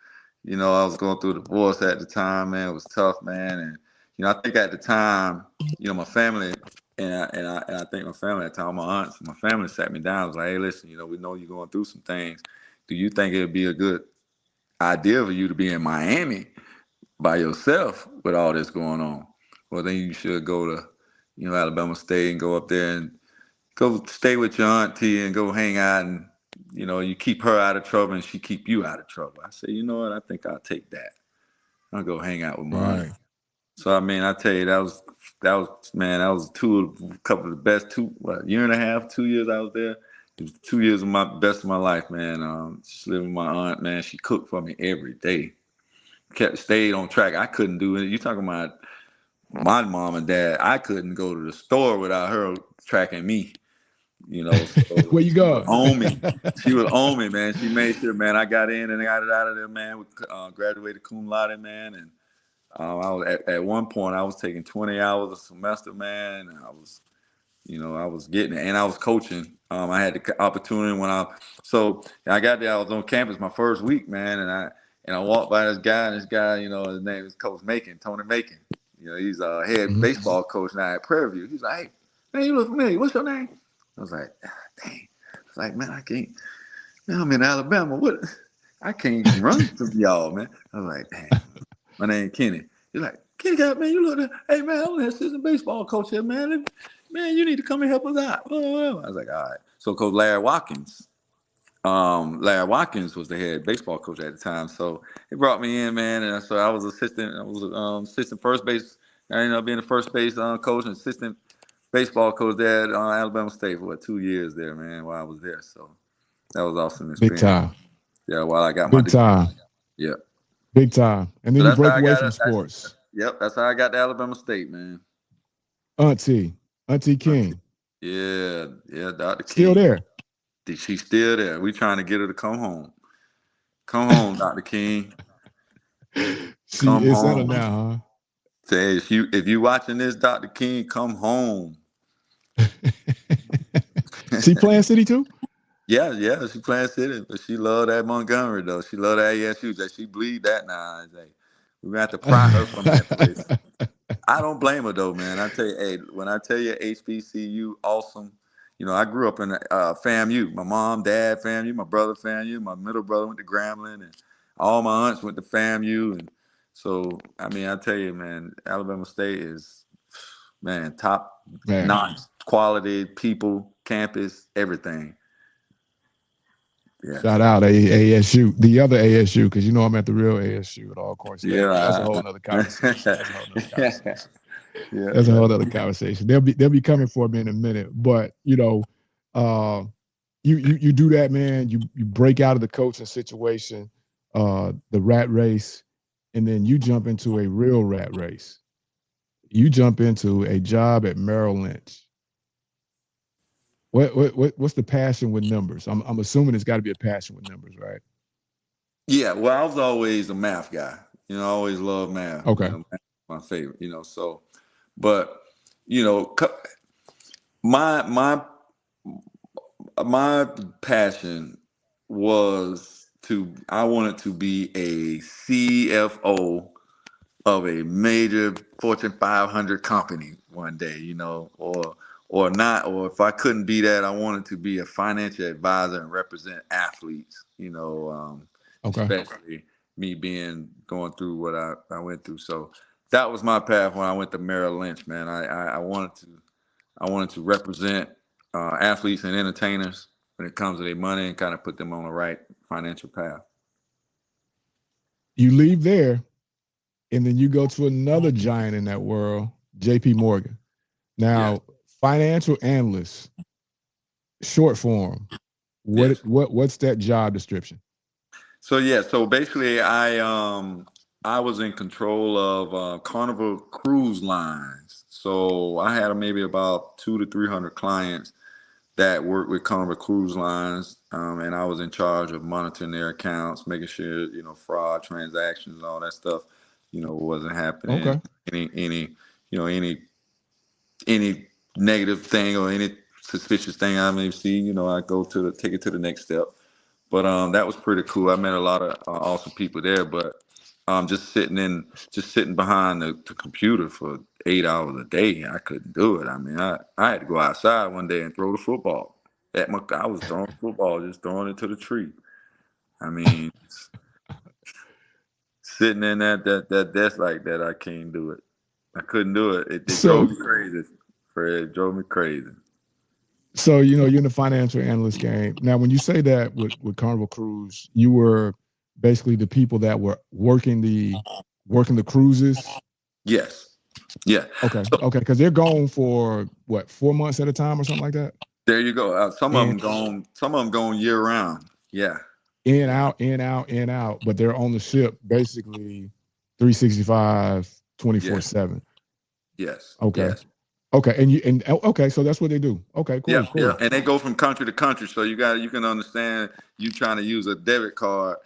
I was going through a divorce at the time, man. It was tough, man, and I think at the time, my family. And I think my family at the time, my aunts, my family sat me down. I was like, hey, listen, we know you're going through some things. Do you think it would be a good idea for you to be in Miami by yourself with all this going on? Well, then you should go to, Alabama State and go up there and go stay with your auntie and go hang out and, you keep her out of trouble and she keep you out of trouble. I said, you know what? I think I'll take that. I'll go hang out with my aunt. Right. So I mean, I tell you, that was a couple of the best year and a half, 2 years I was there. It was 2 years of my best of my life, man. Just living with my aunt, man. She cooked for me every day. Stayed on track. I couldn't do it. You talking about my mom and dad? I couldn't go to the store without her tracking me. So Where you she would going? own me. She would own me, man. She made sure, man, I got in and I got it out of there, man. We graduated cum laude, man, and I was at one point I was taking 20 hours a semester, man, and I was getting it, and I was coaching. I had the opportunity so I got there. I was on campus my first week, man, and I walked by this guy, and his name is Coach Macon, Tony Macon. He's a head Mhm. baseball coach now at Prairie View. He's like, hey, Man, you look familiar. What's your name? I was like, dang. I was like, man, I can't. Man, I'm in Alabama. What? I can't run from y'all, man. I was like, dang. My name Kenny. He's like, Kenny, man, you look. Hey, man, I'm an assistant baseball coach here, man. Man, you need to come and help us out. I was like, all right. So, Coach Larry Watkins. Larry Watkins was the head baseball coach at the time, so he brought me in, man, and so I was assistant. I was assistant first base. I ended up being the first base coach and assistant baseball coach there at Alabama State for 2 years there, man, while I was there. So that was awesome Big experience. time. Yeah, while I got my Big degree. time. Yeah. Big time. And then So you that's how break I away got from it. sports. Yep, that's how I got to Alabama State, man. Auntie King. Yeah, Dr. Still King. there. She's still there. We trying to get her to come home. Come home, Dr. King. She Come is settled home. now, huh? Say if you watching this, Dr. King, come home. She playing City too? Yeah, she playing City, but she love that Montgomery though. She love that ASU. She bleed that now. We're gonna have to pry her from that place. I don't blame her though, man. I tell you, hey, when I tell you HBCU, awesome. You know, I grew up in FAMU. My mom, dad, FAMU. My brother, FAMU. My middle brother went to Grambling, and all my aunts went to FAMU. And so, I mean, I tell you, man, Alabama State is, man, top notch quality people, campus, everything. Yeah. Shout out ASU, the other ASU, because you know I'm at the real ASU at Alcorn State. Yeah, That's a whole nother conversation. That's a whole other conversation. They'll be coming for me in a minute. But you know, you do that, man. You break out of the coaching situation, the rat race, and then you jump into a real rat race. You jump into a job at Merrill Lynch. What's the passion with numbers? I'm assuming it's got to be a passion with numbers, right? Yeah, well, I was always a math guy. You know, I always loved math. Okay. You know, math was my favorite. You know, so, but you know, my passion was I wanted to be a CFO of a major Fortune 500 company one day, you know, or not, or if I couldn't be that, I wanted to be a financial advisor and represent athletes, you know, Okay. especially me going through what I went through. So that was my path when I went to Merrill Lynch, man. I wanted to represent athletes and entertainers when it comes to their money and kind of put them on the right financial path. You leave there, and then you go to another giant in that world, JP Morgan. Now, financial analyst, short form. What's that job description? So basically, I was in control of Carnival Cruise Lines. So I had maybe about 200 to 300 clients that worked with Carnival Cruise Lines, and I was in charge of monitoring their accounts, making sure fraud, transactions, and all that stuff, wasn't happening. Okay. Any negative thing or any suspicious thing I may see, I go take it to the next step. But that was pretty cool. I met a lot of awesome people there. But just sitting behind the computer for 8 hours a day, I couldn't do it. I mean, I had to go outside one day and throw the football. I was throwing the football, just throwing it to the tree. I mean, sitting in that desk like that, I can't do it. I couldn't do it. It drove me crazy. Fred, it drove me crazy. So, you're in the financial analyst game. Now, when you say that with Carnival Cruise, you were basically the people that were working the cruises? Yes. Yeah. Okay. Okay. Because they're gone for 4 months at a time or something like that? There you go. Some of them gone year round. Yeah. In, out, in, out, in, out. But they're on the ship basically 365, 24/7. Yes. Okay. Yes. Okay. Okay. So that's what they do. Okay. Cool. Yeah. Cool. Yeah. And they go from country to country. So you can understand you trying to use a debit card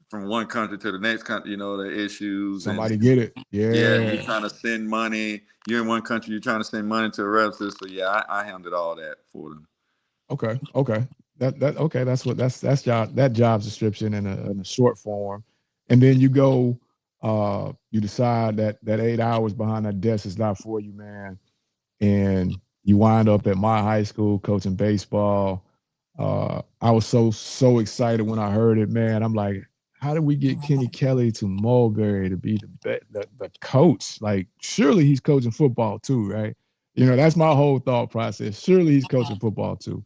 from one country to the next country, the issues. Somebody get it. Yeah. Yeah. You're trying to send money. You're in one country, you're trying to send money to a relative. So yeah, I handled all that for them. Okay. Okay. That's that job's description in a short form. And then you go, you decide that 8 hours behind that desk is not for you, man. And You wind up at my high school coaching baseball. I was so excited when I heard it, man. I'm like, how did we get Kenny Kelly to Mulberry to be the coach? Like, surely he's coaching football too, right? That's my whole thought process. Surely he's coaching football too.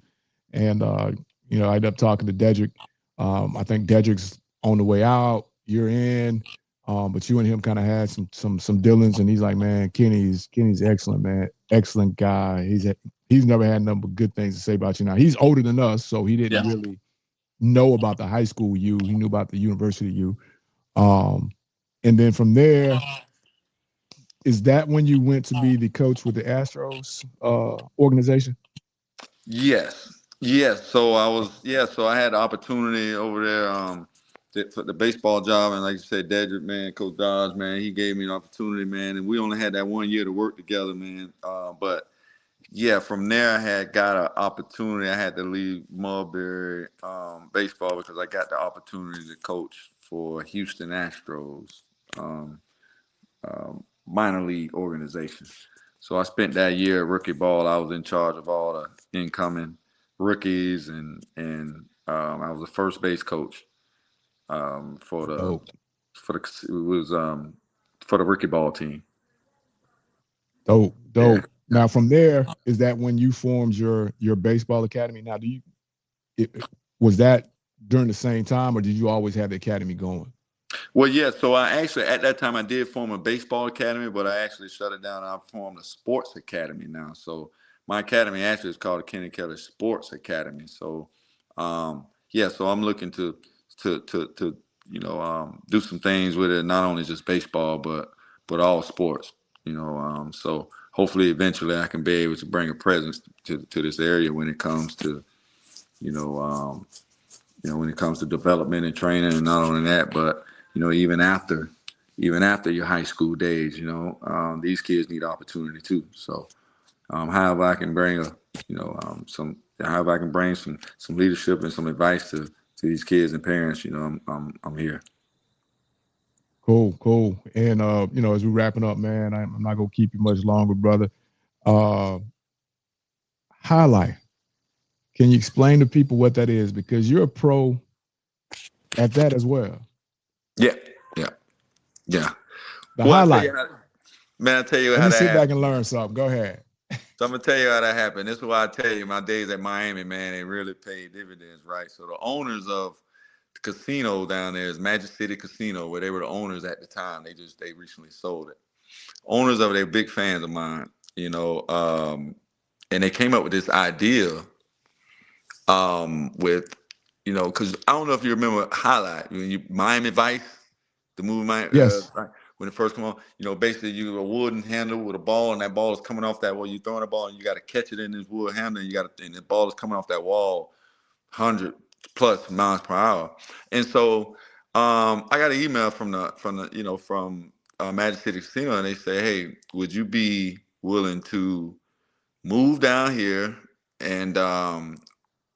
And I ended up talking to Dedrick. I think Dedrick's on the way out. You're in. But you and him kind of had some dealings, and he's like, man, Kenny's excellent, man, excellent guy. He's never had nothing but good things to say about you. Now he's older than us, so he didn't really know about the high school you. He knew about the university you. And then from there, is that when you went to be the coach with the Astros organization? Yes. Yes. So I had the opportunity over there, for the baseball job. And like you said, Dedrick, man, Coach Dodge, man, he gave me an opportunity, man. And we only had that 1 year to work together, man. But yeah, from there I had got an opportunity. I had to leave Mulberry baseball because I got the opportunity to coach for Houston Astros. Minor league organization. So I spent that year at rookie ball. I was in charge of all the incoming rookies, and I was the first base coach for the Dope. for the rookie ball team. Yeah. Dope. Now from there, is that when you formed your baseball academy? Now, was that during the same time, or did you always have the academy going? Well, yeah. So I actually at that time I did form a baseball academy, but I actually shut it down. I formed a sports academy now. So my academy actually is called the Kenny Kelly Sports Academy. So yeah. So I'm looking to do some things with it, not only just baseball, but all sports. So hopefully eventually I can be able to bring a presence to this area when it comes to you know um, when it comes to development and training, and not only that, but even after your high school days, these kids need opportunity too. So, however I can bring however I can bring some leadership and some advice to these kids and parents, I'm here. Cool. And as we're wrapping up, man, I'm not gonna keep you much longer, brother. Uh, Highlight. Can you explain to people what that is? Because you're a pro at that as well. Yeah, yeah, yeah. The Well, highlight. I tell you Let how me that sit back happened. and learn something. Go ahead. So I'm gonna tell you how that happened. This is why I tell you my days at Miami, man, they really paid dividends, right? So the owners of the casino down there is Magic City Casino, where they were the owners at the time. They recently sold it. Owners of it, they're big fans of mine, and they came up with this idea with, because I don't know if you remember Highlight, Miami Vice, the movie Miami, Yes. right, when it first come on, basically you a wooden handle with a ball, and that ball is coming off that wall. You throwing a ball, and you got to catch it in this wood handle, and the ball is coming off that wall, 100+ miles per hour. And so I got an email from Magic City Casino, and they say, hey, would you be willing to move down here and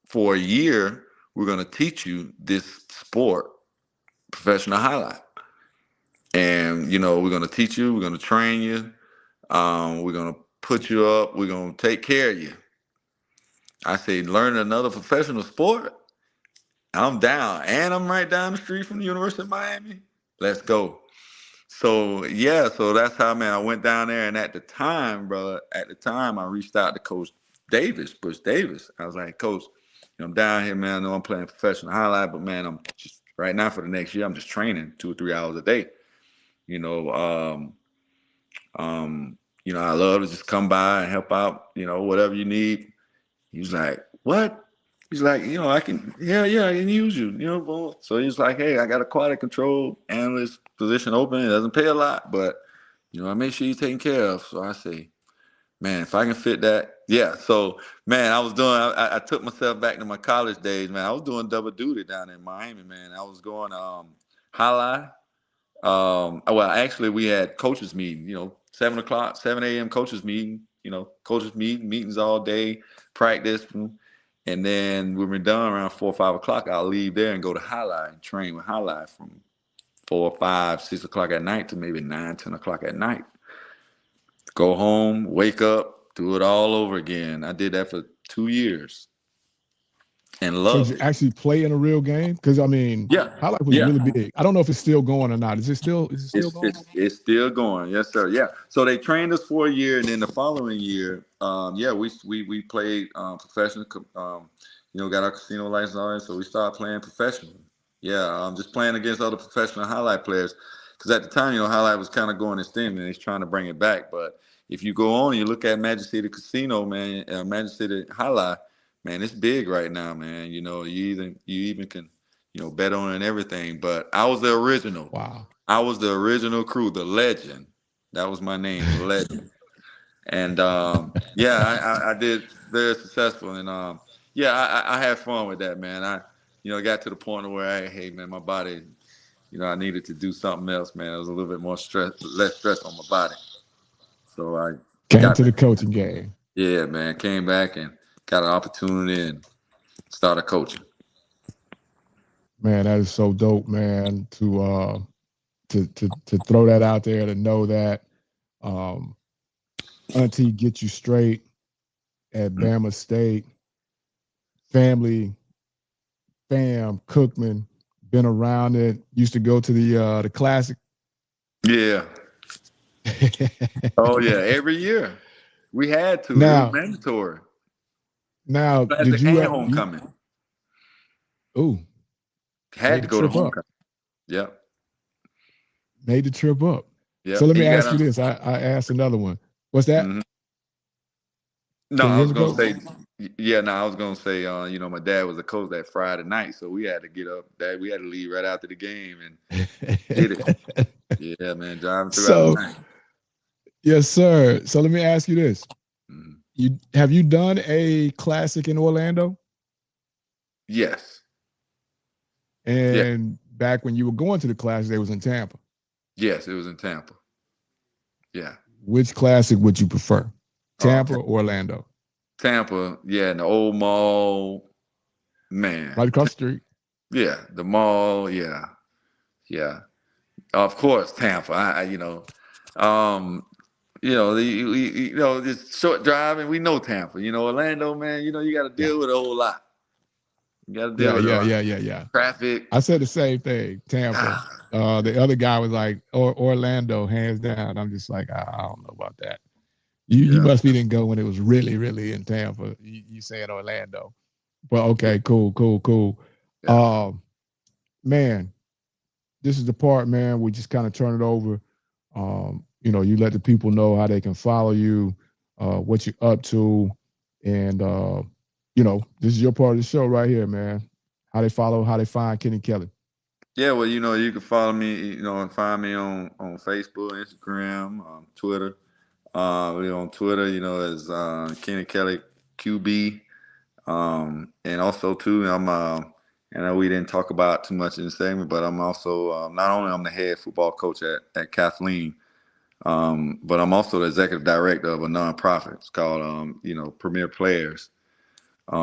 for a year, we're going to teach you this sport, professional highlight. And, we're going to teach you, we're going to train you, we're going to put you up, we're going to take care of you. I say, learn another professional sport? I'm down. And I'm right down the street from the University of Miami. Let's go. So, yeah, so that's how, man, I went down there. And at the time, brother, I reached out to Coach Bush Davis. I was like, Coach, I'm down here, man. I know I'm playing professional highlight, but, man, I'm just right now for the next year, I'm just training 2 or 3 hours a day. I love to just come by and help out, whatever you need. He was like, what? He's like, I can, yeah, I can use you, boom. So he's like, hey, I got a quality control analyst position open. It doesn't pay a lot, but, I make sure you're taken care of. So I say, man, if I can fit that, yeah. So, man, I took myself back to my college days, man. I was doing double duty down in Miami, man. I was going highlight. Well, actually, we had coaches meeting, 7 a.m. coaches meeting, meetings all day, practice. And then when we're done around 4 or 5 o'clock, I'll leave there and go to highlight and train with highlight from 4, 5, 6 o'clock at night to maybe 9, 10 o'clock at night. Go home, wake up, do it all over again. I did that for 2 years and So did loved you it. actually play in a real game? Because I mean, Yeah, High Life was yeah. really big. I don't know if it's still going or not. Is it still It's going it's on? it's still going, yes, sir. Yeah. So they trained us for a year, and then the following year, yeah, we played professional. Got our casino license on, so we started playing professional. Yeah, just playing against other professional highlight players. Because at the time, highlight was kind of going extinct, and he's trying to bring it back. But if you go on, and you look at Magic City Casino, man, Magic City Highlight, man, it's big right now, man. You even can bet on it and everything. But I was the original. Wow. I was the original crew, the legend. That was my name, the legend. And yeah, I did very successful, and yeah, I had fun with that, man. I got to the point where hey, man, my body, I needed to do something else, man. It was a little bit more less stress on my body. So I Came got to the back. coaching game. Yeah, man, came back and got an opportunity and started coaching. Man, that is so dope, man. To throw that out there, to know that um, Auntie get you straight at Bama State, family, fam, Cookman, been around it. Used to go to the classic. Yeah. Oh yeah, every year we had to. It was now, mandatory. now, did Classic you? and homecoming. Oh, Had made to the go to trip up. homecoming. Yep. Made the trip up. So Yep. let And me you ask got you to. this. I asked another one. What's that? Mm-hmm. No, Can you I hear was me, gonna Coach? say, yeah. No, I was gonna say, my dad was a coach that Friday night, so we had to get up. That we had to leave right after the game and get it. Yeah, man, driving throughout the So, night. yes, sir. So let me ask you this. Mm-hmm. Have you done a classic in Orlando? Yes. Yeah. And back when you were going to the classic, they was in Tampa. Yes, it was in Tampa. Yeah. Which classic would you prefer? Oh, Tampa or Orlando? Tampa. Yeah, in the old mall, Right man. across the street. Yeah, the mall. Yeah, yeah. Of course, Tampa. Um, just short drive, and we know Tampa. Orlando, man. You got to Yeah. deal with a whole lot. You got to deal Yeah, with a yeah, lot. yeah, yeah, yeah. Traffic. I said the same thing, Tampa. The other guy was like, Orlando, hands down. I'm just like, I don't know about that. You Yeah. must be didn't go when it was really, really in Tampa. You saying Orlando. But Yeah. okay, cool. Yeah. Man, this is the part, man, we just kind of turn it over. You let the people know how they can follow you, what you're up to, and this is your part of the show right here, man. How they follow, how they find Kenny Kelly. Yeah. Well, you can follow me, and find me on Facebook, Instagram, Twitter. On Twitter, as Kenny Kelly QB. And also too, I know we didn't talk about too much in the segment, but I'm also not only I'm the head football coach at Kathleen, but I'm also the executive director of a nonprofit. It's called Premier Players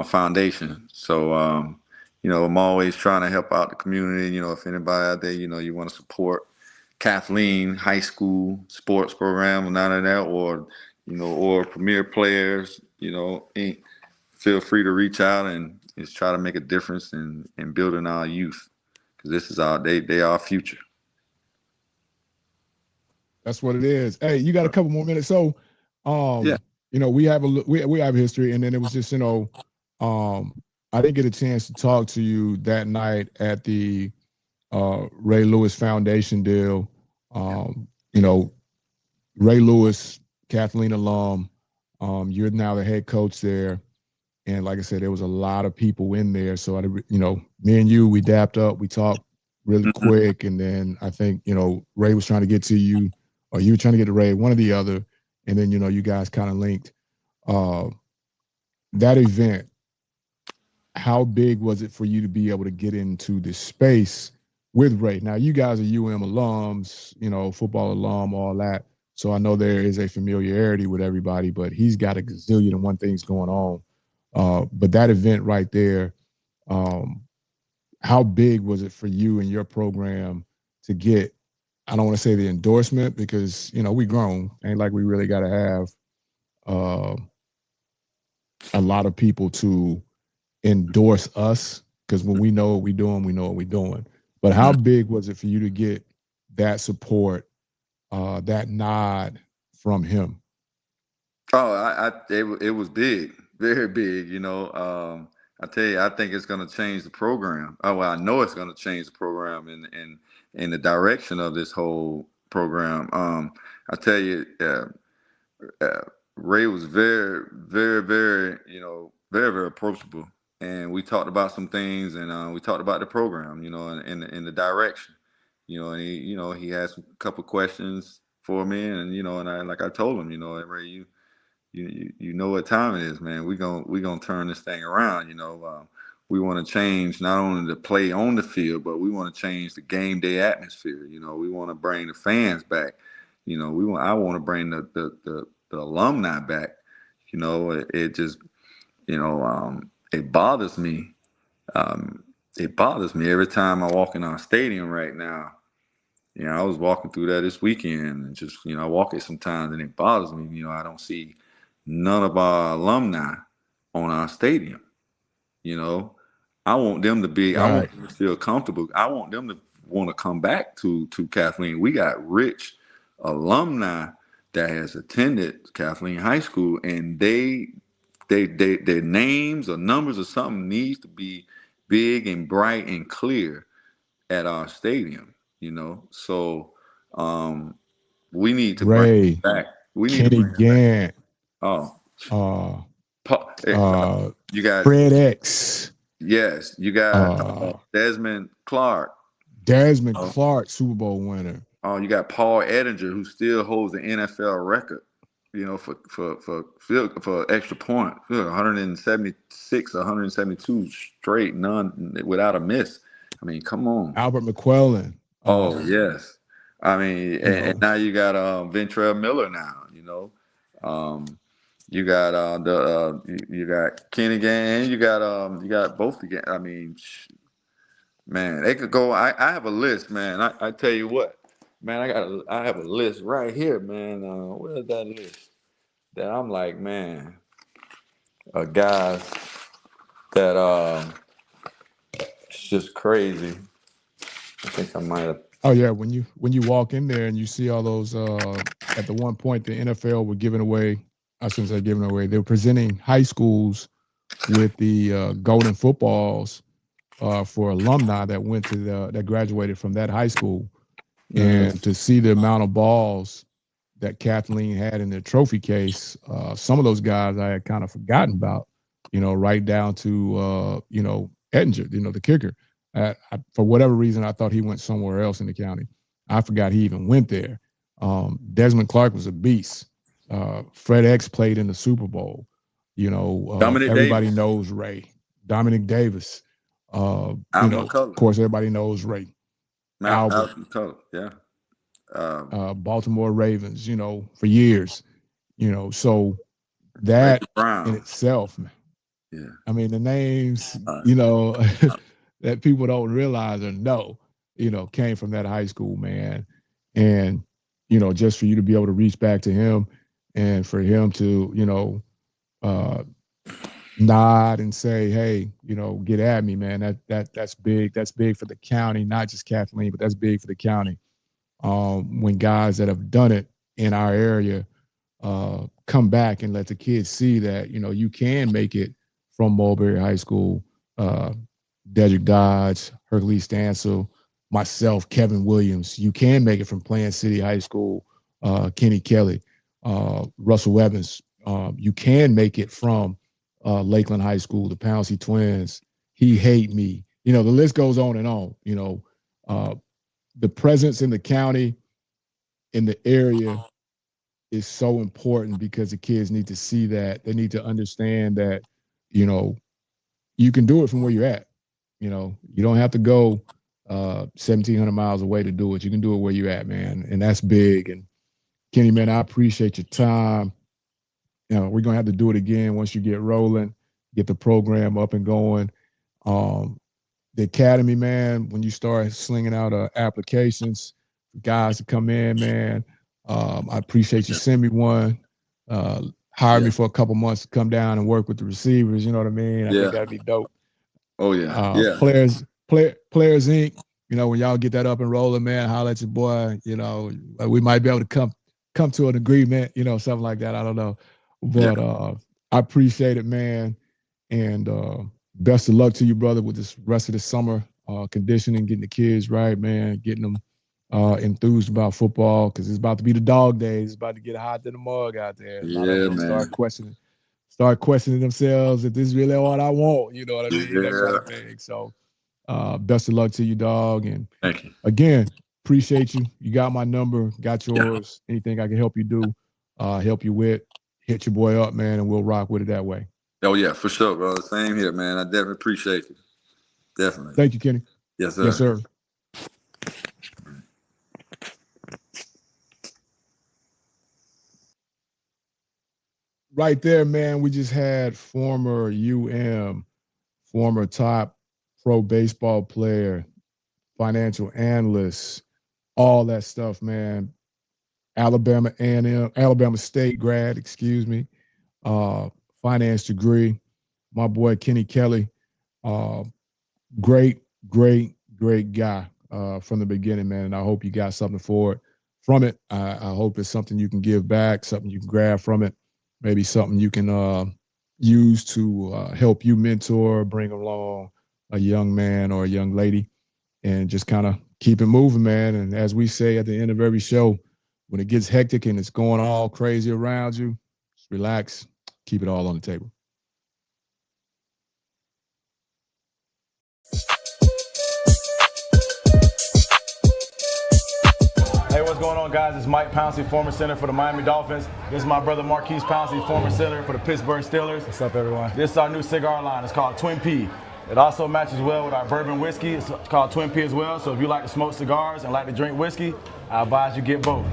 Foundation. So I'm always trying to help out the community. If anybody out there, you want to support Kathleen High School sports program or none of that, or Premier Players, Inc., feel free to reach out and just try to make a difference in building our youth, because this is they are our future. That's what it is. Hey, you got a couple more minutes. So, Yeah. we have we have history, and then it was just, I didn't get a chance to talk to you that night at the Ray Lewis Foundation deal. Ray Lewis, Kathleen alum. You're now the head coach there. And like I said, there was a lot of people in there. So, me and you, we dapped up, we talked really quick. And then I think, Ray was trying to get to you, or you were trying to get to Ray, one or the other. And then, you guys kind of linked. That event, how big was it for you to be able to get into this space with Ray? Now, you guys are UM alums, football alum, all that. So I know there is a familiarity with everybody, but he's got a gazillion and one things going on. But that event right there, how big was it for you and your program to get, I don't want to say the endorsement, because, we grown, ain't like we really got to have uh, a lot of people to endorse us, because when we know what we're doing, we know what we're doing. But how big was it for you to get that support, that nod from him? Oh, it was big, very big. I tell you, I think it's going to change the program. Oh, well, I know it's going to change the program in the direction of this whole program. I tell you, uh, Ray was very, very, very, very, very approachable, and we talked about some things, and we talked about the program, in the direction, and he had some couple questions for me, and I like I told him, hey, Ray, you know what time it is, man. We gonna turn this thing around. We want to change not only the play on the field, but we want to change the game day atmosphere. We want to bring the fans back. I want to bring the alumni back. It just it bothers me. It bothers me every time I walk in our stadium right now. I was walking through that this weekend, and just I walk it sometimes, and it bothers me. I don't see none of our alumni on our stadium. You know, I want them to be. I Right. want them to feel comfortable. I want them to want to come back to Kathleen. We got rich alumni that has attended Kathleen High School, and their names or numbers or something needs to be big and bright and clear at our stadium. So we need to bring Ray, it back. We need to Kenny bring it back. Gant, Oh, uh, Pa- eh, uh, you got Fred X, yes, you got uh, Desmond Clark. Desmond Oh, Clark, Super Bowl winner. you got Paul Edinger, who still holds the NFL record. For extra point, 176, 172 straight, none without a miss. I mean, come on. Albert McClellan. Oh yes, I mean, You and know, now you got Ventrell Miller now. You got you got Kenny Gang, you got both again. I mean, man, they could go. I have a list, man. I tell you what, man, I have a list right here, man. Where's that list? That I'm like, man, guys that it's just crazy. I think I might have. oh yeah, when you walk in there and you see all those, at the one point the NFL were giving away, I shouldn't say giving away, they were presenting high schools with the golden footballs for alumni that went to that graduated from that high school, and to see the amount of balls that Kathleen had in their trophy case, some of those guys I had kind of forgotten about, right down to Ettinger, the kicker. For whatever reason, I thought he went somewhere else in the county. I forgot he even went there. Desmond Clark was a beast. Fred X played in the Super Bowl. Dominic Everybody Davis, knows Ray. Dominic Davis. Al Of McCullough, course, everybody knows Ray. Al Albert, McCullough, yeah. Baltimore Ravens, for years. So Reggie that in Brown, itself, yeah. I mean, the names, Uh, that people don't realize or know, came from that high school, man. And, just for you to be able to reach back to him and for him to, uh, nod and say, hey, get at me, man. That's big. That's big for the county, not just Kathleen, but that's big for the county. When guys that have done it in our area come back and let the kids see that, you can make it from Mulberry High School, Dedrick Dodge, Hercules Stansel, myself, Kevin Williams. You can make it from Plant City High School, Kenny Kelly, Russell Evans. You can make it from Lakeland High School, the Pouncey Twins. He Hate Me. The list goes on and on. The presence in the county, in the area, is so important because the kids need to see that. They need to understand that, you can do it from where you're at. You don't have to go 1,700 miles away to do it. You can do it where you're at, man. And that's big. And Kenny, man, I appreciate your time. We're going to have to do it again once you get rolling, get the program up and going. The academy, man, when you start slinging out applications for guys to come in, man, I appreciate you. Send me one. hire me for a couple months to come down and work with the receivers. You know what I mean? I think that'd be dope. Oh yeah. Players Inc. You know, when y'all get that up and rolling, man, holla at your boy. You know, we might be able to come to an agreement. You know, something like that. I don't know, but I appreciate it, man, and best of luck to you, brother, with this rest of the summer conditioning, getting the kids right, man, getting them enthused about football because it's about to be the dog days. It's about to get hot in the mug out there. A lot of them start questioning themselves if this is really what I want. You know what I mean? That kind of thing. So best of luck to you, dog. And thank you. Again, appreciate you. You got my number, got yours. Anything I can help you do, help you with, hit your boy up, man, and we'll rock with it that way. Oh, yeah, for sure, brother. Same here, man. I definitely appreciate you. Definitely. Thank you, Kenny. Yes, sir. Yes, sir. Right there, man, we just had former former top pro baseball player, financial analyst, all that stuff, man. Alabama State grad, excuse me, finance degree. My boy Kenny Kelly, great guy from the beginning, man. And I hope you got something from it. I hope it's something you can give back, something you can grab from it, maybe something you can use to help you mentor, bring along a young man or a young lady, and just kind of keep it moving, man. And as we say at the end of every show, when it gets hectic and it's going all crazy around you, just relax, keep it all on the table. Hey, what's going on, guys? It's Mike Pouncey, former center for the Miami Dolphins. This is my brother Marquise Pouncey, former center for the Pittsburgh Steelers. What's up, everyone? This is our new cigar line. It's called Twin P. It also matches well with our bourbon whiskey. It's called Twin P as well. So if you like to smoke cigars and like to drink whiskey, I advise you get both.